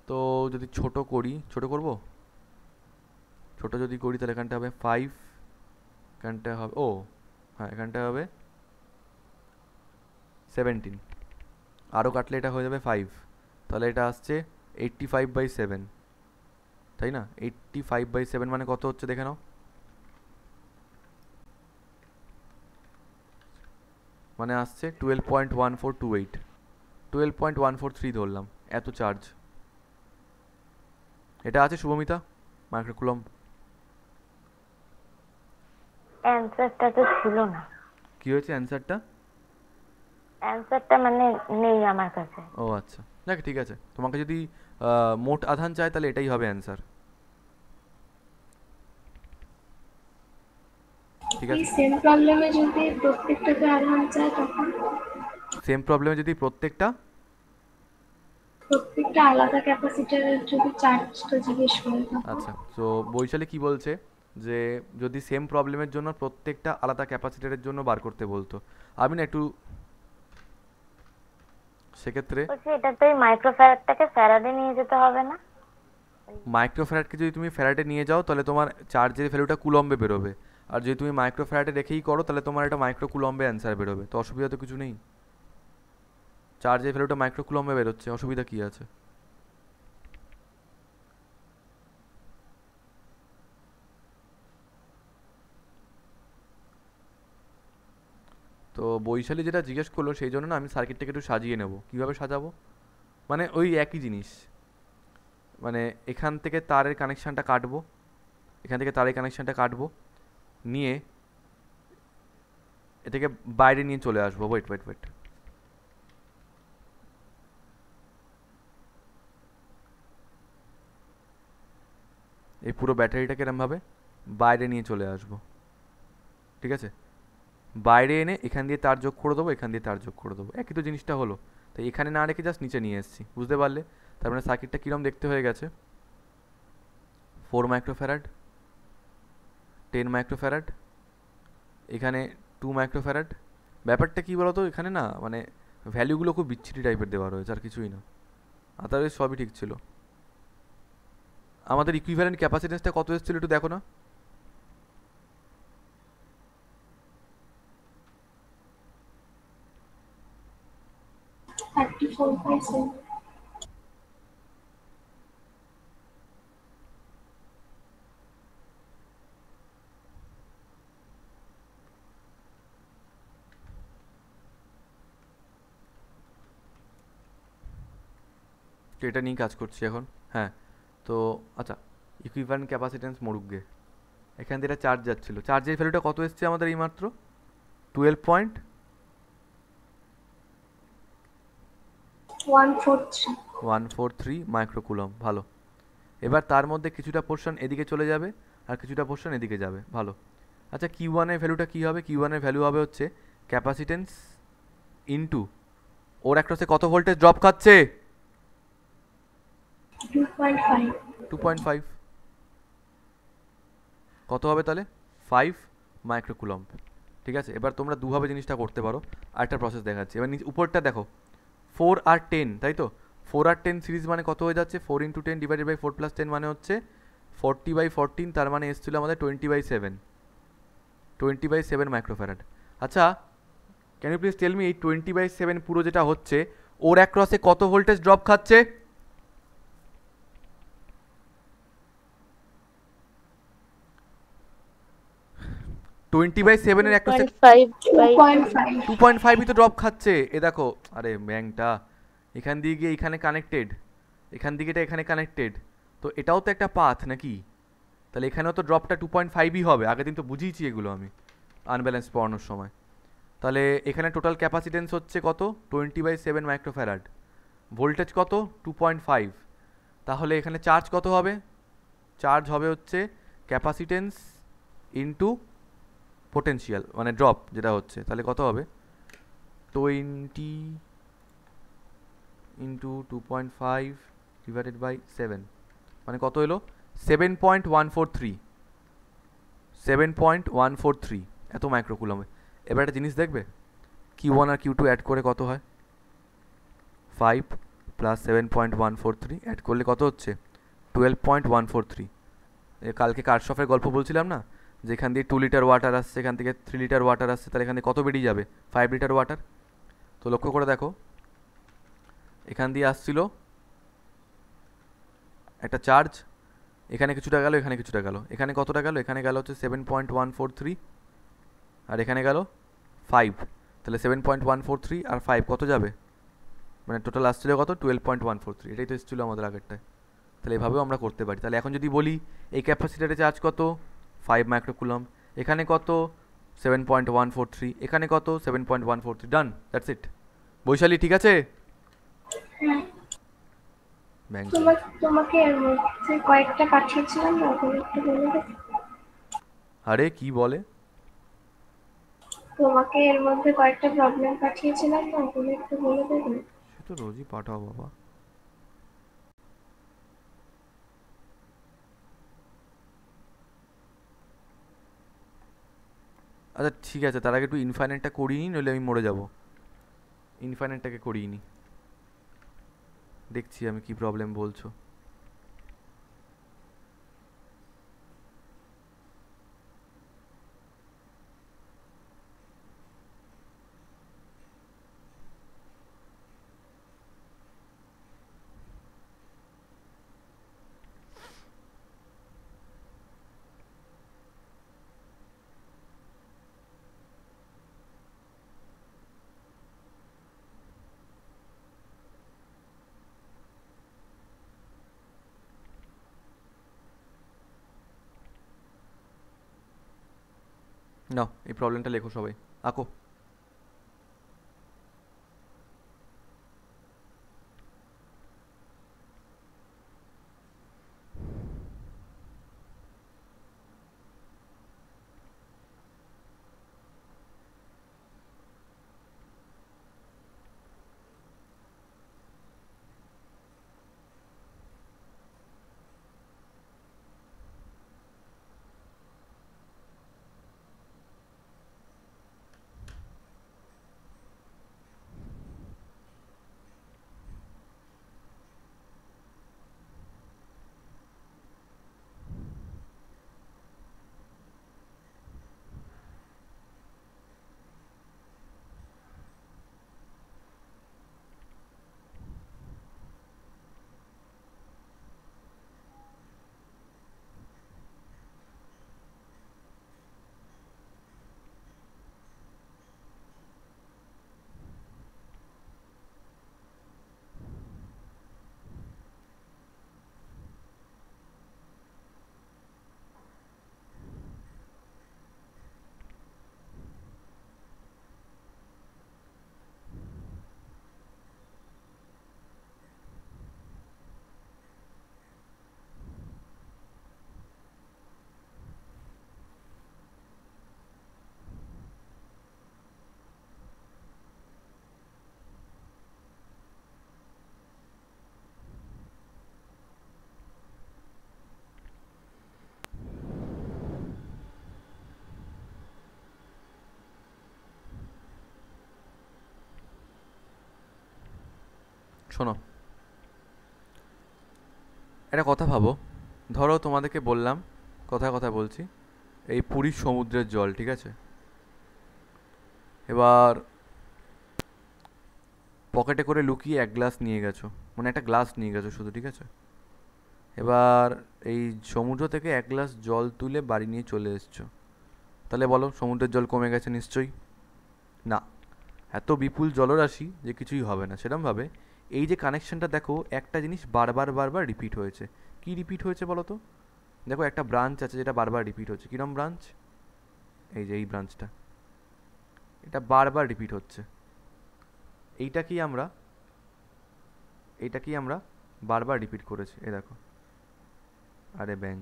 তো যদি ছোট করি, ছোট করব, ছোট যদি করি তাহলে এখানটা হবে 5, এখানটা হবে, ও হ্যাঁ এখানটা হবে 17, আরও কাটলে এটা হয়ে যাবে 5, তাহলে এটা আসছে 85/7, তাই না? 85/7 মানে কত হচ্ছে দেখে নাও, মানে আসছে 12.1428, 12.143 ধরলাম, এত চার্জ। এটা আছে শুভমিতা মাইক্রোকুলম? অ্যান্সারটা তো ছিল না, কি হয়েছে অ্যান্সারটা? অ্যান্সারটা মানে নেই আমার কাছে। ও আচ্ছা, দেখ ঠিক আছে, তোমাকে যদি মোট আধান চায় তাহলে এটাই হবে অ্যান্সার, ঠিক এই আছে? সেম প্রবলেমে যদি প্রত্যেকটাকে আধান চায় তখন সেম প্রবলেমে যদি প্রত্যেকটা আলাদা ক্যাপাসিটরের যদি চার্জটা জিজ্ঞেস করে তখন আচ্ছা, তো বৈশালী কি বলছে যে যদি সেম প্রবলেমের জন্য প্রত্যেকটা আলাদা ক্যাপাসিটরের জন্য বার করতে বলতো, আমি না একটু সেক্ষেত্রে বলছি এটা তো এই মাইক্রোফ্যারাডটাকে ফ্যারাডে নিয়ে যেতে হবে না? মাইক্রোফ্যারাডকে যদি তুমি ফ্যারাডে নিয়ে যাও তাহলে তোমার চার্জের ভ্যালুটা কুলম্বে বেরোবে, আর যদি তুমি মাইক্রোফ্যারাডে রেখেই করো তাহলে তোমার এটা মাইক্রো কুলম্বে অ্যান্সার বেরোবে, তো অসুবিধা তো কিছু নেই, চার্জের ভ্যালুটা মাইক্রো কুলম্বে বেরোচ্ছে, অসুবিধা কি আছে? তো বৈশালী যেটা জিজ্ঞেস করলো সেই জন্য না আমি সার্কিটটাকে একটু সাজিয়ে নেব। কিভাবে সাজাবো? মানে ওই একই জিনিস, মানে এখান থেকে তারের কানেকশানটা কাটবো, এখান থেকে তারের কানেকশানটা কাটবো, নিয়ে এটাকে বাইরে নিয়ে চলে আসবো। ওয়েট ওয়েট ওয়েট, এই পুরো ব্যাটারিটাকে এরমভাবে বাইরে নিয়ে চলে আসবো, ঠিক আছে? বাইরে এনে এখান দিয়ে তার যোগ করে দেবো, এখান দিয়ে তার যোগ করে দেবো, একই তো জিনিসটা হলো। তাই এখানে না রেখে জাস্ট নিচে নিয়ে এসেছি, বুঝতে পারলে? তার মানে সার্কিটটা কীরকম দেখতে হয়ে গেছে, 4 মাইক্রোফ্যারাড, 10 মাইক্রোফ্যারাড, এখানে 2 মাইক্রোফ্যারাড। ব্যাপারটা কী বলো তো, এখানে না মানে ভ্যালুগুলো খুব বিচ্ছিরি টাইপের দেওয়া রয়েছে, আর কিছুই না, আদারওয়াইজ সবই ঠিক ছিল। আমাদের ইকুইভ্যালেন্ট ক্যাপাসিটেন্সটা কত এসেছিল একটু দেখো না। তো এটা নিয়েই কাজ করছি এখন। হ্যাঁ, তো আচ্ছা, ইকুইভ্যালেন্ট ক্যাপাসিটেন্স মরুগ্গে, এখান থেকে এটা চার্জ যাচ্ছিলো, চার্জের ভ্যালুটা কত এসছে আমাদের এই মাত্র 12.143 মাইক্রোকুলম। ভালো, এবার তার মধ্যে কিছুটা পোর্শন এদিকে চলে যাবে আর কিছুটা পোর্শন এদিকে যাবে। ভালো, আচ্ছা Q1 এর ভ্যালুটা কী হবে? Q1 এর ভ্যালু হবে হচ্ছে ক্যাপাসিটেন্স ইনটু ওর অ্যাক্রসে কত ভোল্টেজ ড্রপ খাচ্ছে? 2.5। কত হবে তাহলে? 5 মাইক্রোকুলম। ঠিক আছে, এবার তোমরা দুভাবে জিনিসটা করতে পারো, আরেকটা প্রসেস দেখাচ্ছি। এবার উপরটা দেখো, 4 আর 10, তাই তো? 4 আর 10 সিরিজ মানে কত হয়ে যাচ্ছে? 4 × 10 ডিভাইডেড বাই 4 + 10 মানে হচ্ছে 40/14, তার মানে এসেছিলো আমাদের 20/7, 20/7 মাইক্রোফ্যারাড। আচ্ছা, can you please tell me এই 20/7 পুরো যেটা হচ্ছে ওর অ্যাক্রসে কত ভোল্টেজ ড্রপ খাচ্ছে? টোয়েন্টি বাই সেভেনের একটা 2.5ই তো ড্রপ খাচ্ছে। এ দেখো, আরে ব্যাংকটা এখান দিয়ে গিয়ে এখানে কানেক্টেড, এখান দিকে এটা এখানে কানেক্টেড, তো এটাও তো একটা পাথ নাকি? তাহলে এখানেও তো ড্রপটা 2.5ই হবে। আগের দিন তো বুঝিয়েছি এগুলো আমি আনব্যালেন্স পড়ানোর সময়। তাহলে এখানে টোটাল ক্যাপাসিটেন্স হচ্ছে কত? 20/7 মাইক্রোফ্যারাড, ভোল্টেজ কত? 2.5। তাহলে এখানে চার্জ কত হবে? চার্জ হবে হচ্ছে ক্যাপাসিটেন্স ইনটু পোটেনশিয়াল, মানে ড্রপ যেটা হচ্ছে, তাহলে কত হবে? 20 ইন্টু 2.5 ডিভাইডেড বাই 7 মানে কত এলো? 7.143, 7.143 এত মাইক্রোকুলমে। এবার একটা জিনিস দেখবে, Q1 আর Q2 অ্যাড করে কত হয়? 5 প্লাস 7.143 অ্যাড করলে কত হচ্ছে? 12.143। কালকে কার্শফের গল্প বলছিলাম না, যেখান দিয়ে 2 লিটার ওয়াটার আসছে, এখান থেকে 3 লিটার ওয়াটার আসছে, তাহলে এখানে কত বেরিয়ে যাবে? 5 লিটার ওয়াটার। তো লক্ষ্য করে দেখো, এখান দিয়ে আসছিল একটা চার্জ, এখানে কিছুটা গেল, এখানে কিছুটা গেল, এখানে কতটা গেল, এখানে গেল হচ্ছে 7.143, আর এখানে গেল 5। তাহলে 7.143 আর 5 কত যাবে, মানে টোটাল আসছিল কত, 12.143। এটাই তো এসেছিলো আমাদের আগেরটায়। তাহলে এভাবেও আমরা করতে পারি। তাহলে এখন যদি বলি এই ক্যাপাসিটারে চার্জ কত 5 মাইক্রোকুলম, এখানে কত 7.143, এখানে কত 7.143, ডান, দ্যাটস ইট। বৈশালী ঠিক আছে? হ্যাঁ, ব্যাংক। তোমাকে এর মধ্যে কয়েকটা পাঠিয়েছিলাম না, ওগুলো একটু বলে দেবে? আরে কি বলে? তোমাকে এর মধ্যে কয়েকটা প্রবলেম পাঠিয়েছিলাম না, ওগুলো একটু বলে দেবে? সে তো রোজই পাঠাও বাবা। আচ্ছা ঠিক আছে, তার আগে একটু ইনফাইনাইটটা করিয়ে নিই, নইলে আমি মরে যাব। ইনফাইনাইটটাকে করিয়ে নিই, দেখছি আমি কি প্রবলেম বলছো। নাও এই প্রবলেমটা লেখো সবাই, আঁকো। শোনো, একটা কথা ভাবো, ধরো তোমাদেরকে বললাম, কথায় কথা বলছি, এই পুরীর সমুদ্রের জল, ঠিক আছে, এবার পকেটে করে লুকিয়ে এক গ্লাস নিয়ে গেছো, মানে একটা গ্লাস নিয়ে গেছো শুধু, ঠিক আছে, এবার এই সমুদ্র থেকে এক গ্লাস জল তুলে বাড়ি নিয়ে চলে এসছো, তাহলে বলো সমুদ্রের জল কমে গেছে নিশ্চয়ই না, এত বিপুল জলরাশি যে কিছুই হবে না। সেরকমভাবে এই যে কানেকশনটা দেখো, একটা জিনিস বারবার বারবার রিপিট হয়েছে। কি রিপিট হয়েছে বলো তো? দেখো একটা ব্রাঞ্চ আছে যেটা বারবার রিপিট হচ্ছে। কিরম ব্রাঞ্চ? এই যে এই ব্রাঞ্চটা, এটা বারবার রিপিট হচ্ছে। এইটাকেই আমরা বারবার রিপিট করেছি, এ দেখো, আরে ব্যাং।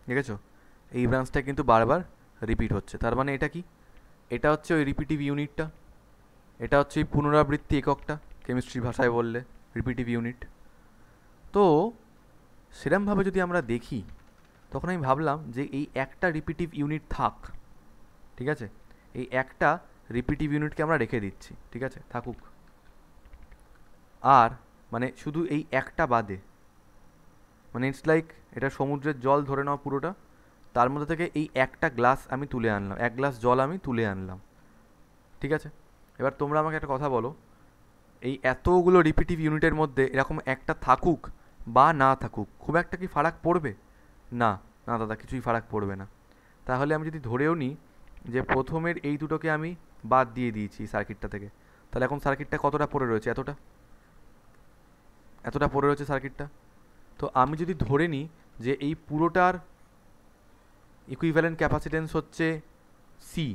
দেখেছো, এই ব্রাঞ্চটা কিন্তু বারবার রিপিট হচ্ছে। তার মানে এটা কি? এটা হচ্ছে ওই রিপিটিভ ইউনিটটা, এটা হচ্ছে ওই পুনরাবৃত্তি এককটা, কেমিস্ট্রি ভাষায় বললে রিপিটিভ ইউনিট। তো সেরমভাবে যদি আমরা দেখি, তখন আমি ভাবলাম যে এই একটা রিপিটিভ ইউনিট থাক, ঠিক আছে, এই একটা রিপিটিভ ইউনিটকে আমরা রেখে দিচ্ছি, ঠিক আছে, থাকুক। আর মানে শুধু এই একটা বাদে, মানে ইটস লাইক এটা সমুদ্রের জল ধরে নাও পুরোটা, তার মধ্যে থেকে এই একটা গ্লাস আমি তুলে আনলাম, এক গ্লাস জল আমি তুলে আনলাম, ঠিক আছে। এবার তোমরা আমাকে একটা কথা বলো, এই এতগুলো রিপিটিভ ইউনিটের মধ্যে এরকম একটা থাকুক বা না থাকুক খুব একটা কি ফারাক পড়বে? না না দাদা, কিছুই ফারাক পড়বে না। তাহলে আমি যদি ধরেও নিই যে প্রথমের এই দুটোকে আমি বাদ দিয়ে দিয়েছি সার্কিটটা থেকে, তাহলে এখন সার্কিটটা কতটা পড়ে রয়েছে? এতটা পড়ে রয়েছে সার্কিটটা। তো আমি যদি ধরে নিই যে এই পুরোটার ইকুইভ্যালেন্ট ক্যাপাসিটেন্স হচ্ছে সি,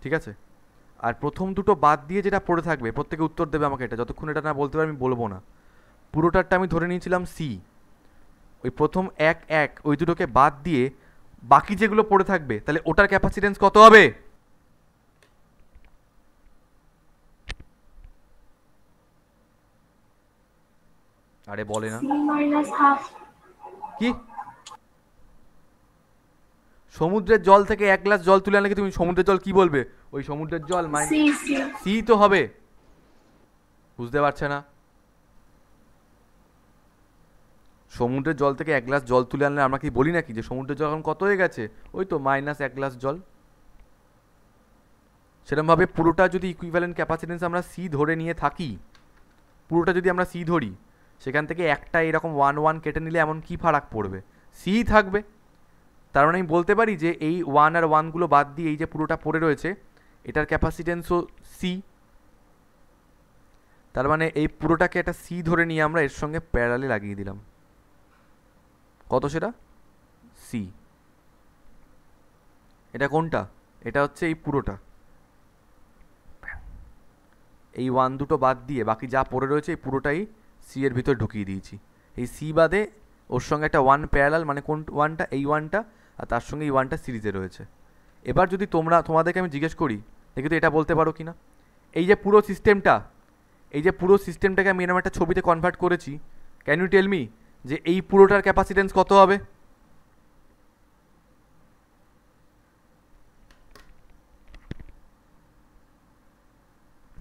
ঠিক আছে, আর প্রথম দুটো বাদ দিয়ে যেটা পড়ে থাকবে, প্রত্যেকে উত্তর দেবে আমাকে, এটা যতক্ষণ এটা না বলতে পারে আমি বলবো না। পুরোটারটা আমি ধরে নিয়েছিলাম সি, ওই প্রথম এক ওই দুটোকে বাদ দিয়ে বাকি যেগুলো পড়ে থাকবে তাহলে ওটার ক্যাপাসিটেন্স কত হবে? আরে বলে না C-half। কি? সমুদ্রের জল থেকে এক গ্লাস জল তুলে আনলে কি তুমি সমুদ্রের জল কি বলবে? ওই সমুদ্রের জল C। সি তো হবে, বুঝতে পারছে না? সমুদ্রের জল থেকে এক গ্লাস জল তুলে আনলে আমরা কি বলি নাকি যে সমুদ্রের জল এখন কত হয়ে গেছে? ওই তো মাইনাস এক গ্লাস জল। সেরকমভাবে পুরোটা যদি ইকুইভ্যালেন্ট ক্যাপাসিটেন্স আমরা সি ধরে নিয়ে থাকি, পুরোটা যদি আমরা সি ধরি, সেখান থেকে একটা এরকম 1 কেটে নিলে এমন কি ফারাক পড়বে? সি থাকবে। তার মানে আমি বলতে পারি যে এই 1 আর 1 বাদ দিয়ে এই যে পুরোটা পড়ে রয়েছে এটার ক্যাপাসিটেন্সও সি। তার মানে এই পুরোটাকে একটা সি ধরে নিয়ে আমরা এর সঙ্গে প্যারালালে লাগিয়ে দিলাম। কত সেটা? সি। এটা কোনটা? এটা হচ্ছে এই পুরোটা। এই 1 বাদ দিয়ে বাকি যা পড়ে রয়েছে এই পুরোটাই সি এর ভিতর ঢুকিয়ে দিয়েছি। এই সি বাদে ওর সঙ্গে একটা 1 প্যারালাল, মানে কোন 1টা? এই 1টা, আর তার সঙ্গে এই 1টা সিরিজে রয়েছে। এবার যদি তোমাদেরকে আমি জিজ্ঞেস করি, দেখি তো এটা বলতে পারো কি না, এই যে পুরো সিস্টেমটাকে আমি এরকম একটা ছবিতে কনভার্ট করেছি, ক্যান ইউ টেল মি যে এই পুরোটার ক্যাপাসিটেন্স কত হবে?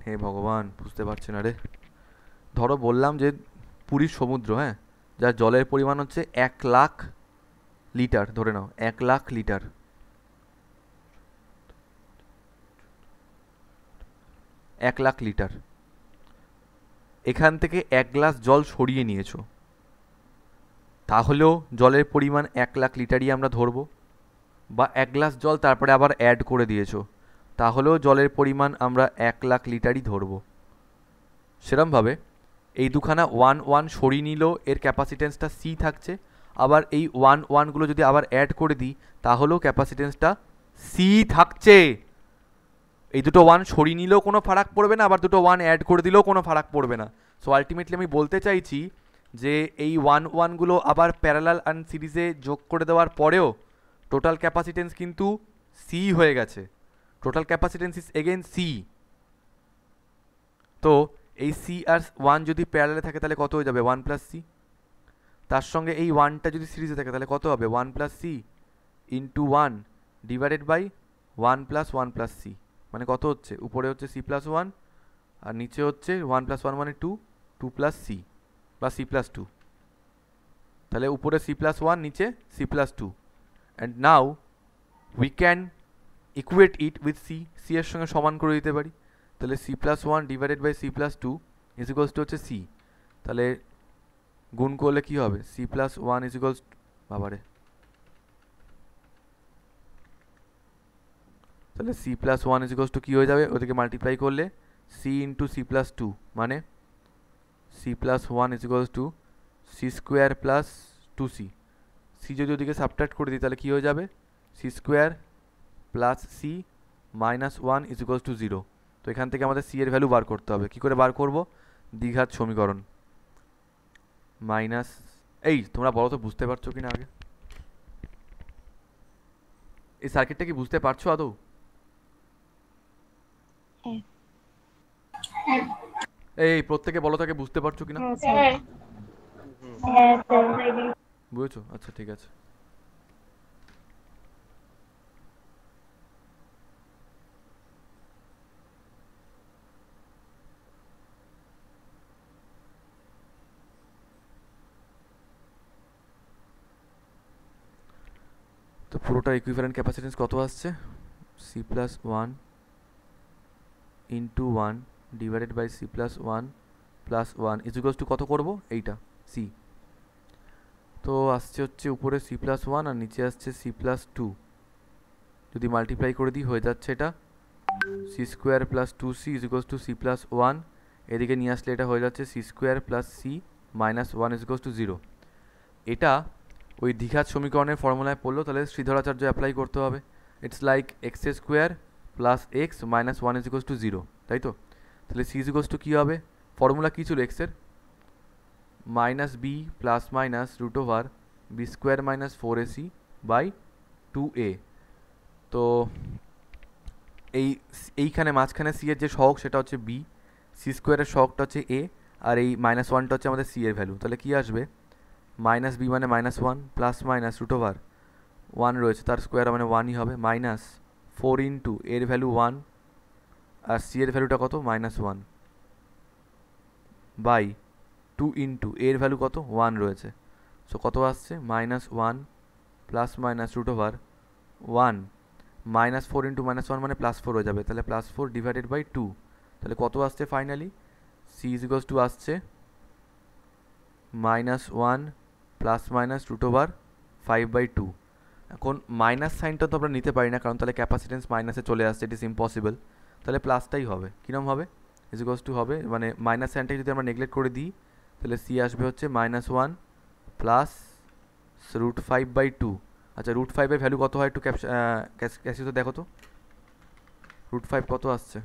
হে ভগবান, বুঝতে পারছি না রে। ধরো বললাম যে পুরীর সমুদ্র, হ্যাঁ, যার জলের পরিমাণ হচ্ছে 1,00,000 লিটার, ধরে নাও 1,00,000 লিটার। 1,00,000 লিটার। এখান থেকে 1 গ্লাস জল সরিয়ে নিয়েছো, তাহলেও জলের পরিমাণ 1,00,000 লিটারই আমরা ধরবো, বা 1 গ্লাস জল তারপরে আবার অ্যাড করে দিয়েছো, তাহলেও জলের পরিমাণ আমরা 1,00,000 লিটারই ধরবো। সেরমভাবে এই দুখানা 1 সরিয়ে নিলেও এর ক্যাপাসিটেন্সটা সি থাকছে, আবার এই 1 যদি আবার অ্যাড করে দিই তাহলেও ক্যাপাসিটেন্সটা সি থাকছে। এই দুটো 1 সরিয়ে নিলেও কোনো ফারাক পড়বে না, আবার দুটো 1 অ্যাড করে দিলেও কোনো ফারাক পড়বে না। সো আলটিমেটলি আমি বলতে চাইছি যে এই 1 আবার প্যারালাল অ্যান্ড সিরিজে যোগ করে দেওয়ার পরেও টোটাল ক্যাপাসিটেন্স কিন্তু সি হয়ে গেছে। Total capacitance is again C. তো এই সি আর 1 যদি প্যারালালে থাকে তাহলে কত হয়ে যাবে? 1 প্লাস সি। তার সঙ্গে এই 1টা যদি সিরিজে থাকে তাহলে কত হবে? 1 plus C into 1 divided by 1 plus C, মানে কত হচ্ছে? উপরে হচ্ছে সি প্লাস 1 আর নিচে হচ্ছে 1 প্লাস 1 মানে 2, 2 প্লাস সি বা সি প্লাস 2। তাহলে উপরে সি প্লাস 1, নিচে C plus 2। And now we can equate it with C, C এর সঙ্গে সমান করে দিতে পারি। তাহলে C plus 1 divided by C plus 2 is equals to হচ্ছে সি। তাহলে গুণ করলে কি হবে? সি প্লাস 1 ইজ ইকুয়ালস, বাবারে, তাহলে C plus 1 is equals to কী হয়ে যাবে? ওদিকে মাল্টিপ্লাই করলে সি ইন্টু সি প্লাস 2, মানে C plus 1 is equals to C square plus 2c। C যদি ওদিকে সাবট্রাক্ট করে দিই তাহলে কী হয়ে যাবে? C square plus C minus 1 is equals to 0। তো এখান থেকে আমাদের সি এর ভ্যালু বার করতে হবে। কী করে বার করব? দ্বিঘাত সমীকরণ মাইনাস, এই তোমরা বলো তো বুঝতে পারছো কি না আগে? এই সার্কিটটা কি বুঝতে পারছো আদৌ? এই প্রত্যেকে বলো তাকে বুঝতে পারছো কিনা? হ্যাঁ স্যার। বুঝেছো? আচ্ছা ঠিক আছে। পুরোটা ইকুইভ্যালেন্ট ক্যাপাসিটেন্স কত আসছে, C plus one into one divided by C plus one plus one equals to কত করবো, এইটা সি। তো আসছে হচ্ছে উপরে সি প্লাস ওয়ান আর নিচে আসছে সি প্লাস টু, যদি মাল্টিপ্লাই করে দিই হয়ে যাচ্ছে এটা C square plus two C equals to C plus one, এদিকে নিয়ে আসলে এটা হয়ে যাচ্ছে C square plus C minus one equals to zero. এটা ওই দ্বিঘাত সমীকরণের ফর্মুলায় পড়লো, তাহলে শ্রীধরাচার্য অ্যাপ্লাই করতে হবে। It's like x square plus x minus one equals to zero, তাই তো? তাহলে সি ইকুয়ালস টু কী হবে, ফর্মুলা কী ছিল এক্সের, minus B plus minus root over B square minus four A C by two A. তো এইখানে মাঝখানে সি এর যে সহগ সেটা হচ্ছে বি, সি স্কোয়ারের সহগটা হচ্ছে এ, আর এই মাইনাস ওয়ানটা হচ্ছে আমাদের সি এর ভ্যালু। তাহলে কী আসবে, মাইনাস বি মানে minus one plus minus root over one রয়েছে তার স্কোয়ার মানে ওয়ানই হবে, মাইনাস ফোর ইন্টু এর ভ্যালু ওয়ান আর সি এর ভ্যালুটা কত minus one by two into এর ভ্যালু কত ওয়ান রয়েছে। সো কত আসছে minus one plus minus root over one minus four into minus one মানে প্লাস ফোর হয়ে যাবে, তাহলে plus four divided by two. তাহলে কত আসছে finally, C is equals to আসছে minus one plus minus root over five by two. এখন minus সাইনটা তো আমরা নিতে পারি না, কারণ তাহলে ক্যাপাসিটেন্স মাইনাসে চলে আসছে, ইট ইজ ইম্পসিবল। তাহলে প্লাসটাই হবে, কীরকম হবে, ইজ ইকুয়ালস টু হবে মানে মাইনাস সাইনটাকে যদি আমরা নেগলেক্ট করে দিই তাহলে সি আসবে হচ্ছে minus one plus root five by two. আচ্ছা রুট ফাইভের ভ্যালু কত হয় একটু ক্যাসি তো দেখো তো, রুট ফাইভ কত আসছে,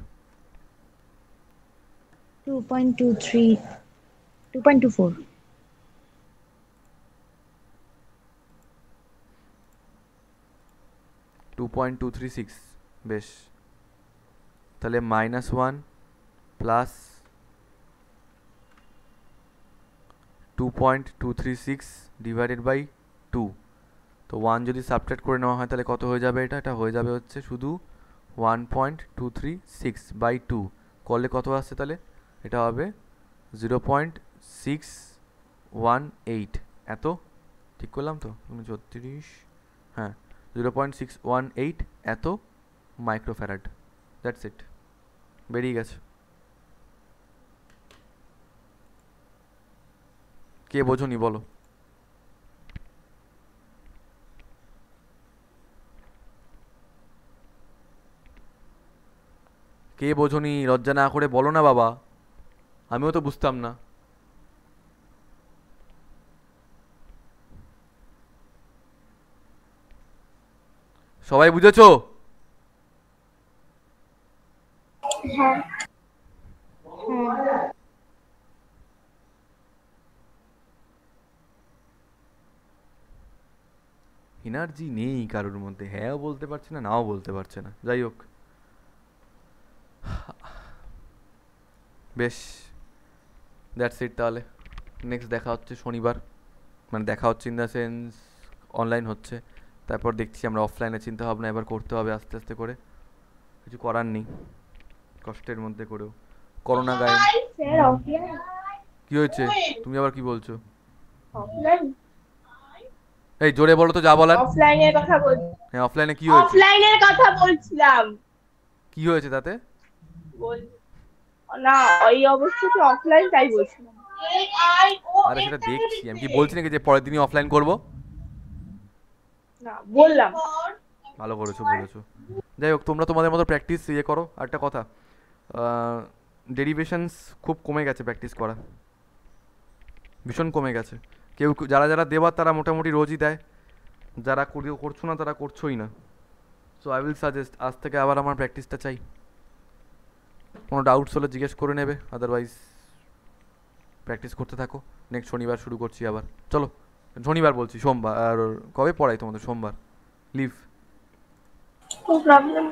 2.23 2.24 2.236। বেশ, তাহলে minus one plus 2.236 divided by two. তো ওয়ান যদি সাবট্রাক্ট করে নেওয়া হয় তাহলে কত হয়ে যাবে, এটা হয়ে যাবে হচ্ছে শুধু 1.236 বাই টু করলে কত আসছে, তাহলে এটা হবে 0.618। এত ঠিক করলাম তো, 36, হ্যাঁ 0.618 এত মাইক্রোফ্যারাড, দ্যাটস ইট, বেরিয়ে গেছে। কে বোঝনি বলো, কে বোঝনি, লজ্জা না করে বলো না বাবা, আমিও তো বুঝতাম না। সবাই বুঝেছো? হ্যাঁ এনার্জি নেই কারোর মধ্যে, হ্যাঁও বলতে পারছে না নাও বলতে পারছে না, যাই হোক বেশ, দ্যাটস ইট। তাহলে নেক্সট দেখা হচ্ছে শনিবার, মানে দেখা হচ্ছে ইন দ্য সেন্স অনলাইন হচ্ছে, তারপর দেখছি আমরা অফলাইনে চিন্তা ভাবনা এবার করতে হবে আস্তে আস্তে করে, কিছু করার নেই, কষ্টের মধ্যে করেও করোনা গায়ে। স্যার অফলাইন কি হয়েছে, তুমি আবার কি বলছো, অফলাইন এই জোরে বলো তো যা বলার। অফলাইনের কথা বলছি, হ্যাঁ অফলাইনে কি হয়েছে, অফলাইনের কথা বলছিলাম। কি হয়েছে তাতে, না এই অবস্থাতে অফলাইন তাই বলছিলাম। আরে সেটা দেখছি, আমি কি বলছি নাকি যে পরের দিনই অফলাইন করব, না বললাম। ভালো করেছো বলেছো। যাই হোক তোমরা তোমাদের মতো প্র্যাকটিস ইয়ে করো। আর একটা কথা, ডেরিভেশনস খুব কমে গেছে প্র্যাকটিস করা, ভীষণ কমে গেছে। কেউ যারা যারা দেবার তারা মোটামুটি রোজই দেয়, যারা করছো না তারা করছোই না। সো আই উইল সাজেস্ট আজ থেকে আবার আমার প্র্যাকটিসটা চাই। কোনো ডাউটস হলে জিজ্ঞেস করে নেবে, আদারওয়াইজ প্র্যাকটিস করতে থাকো। নেক্সট শনিবার শুরু করছি আবার, চলো শনিবার বলছি সোমবার, আর কবে পড়াই তোমাদের, সোমবার লিভ। No problem.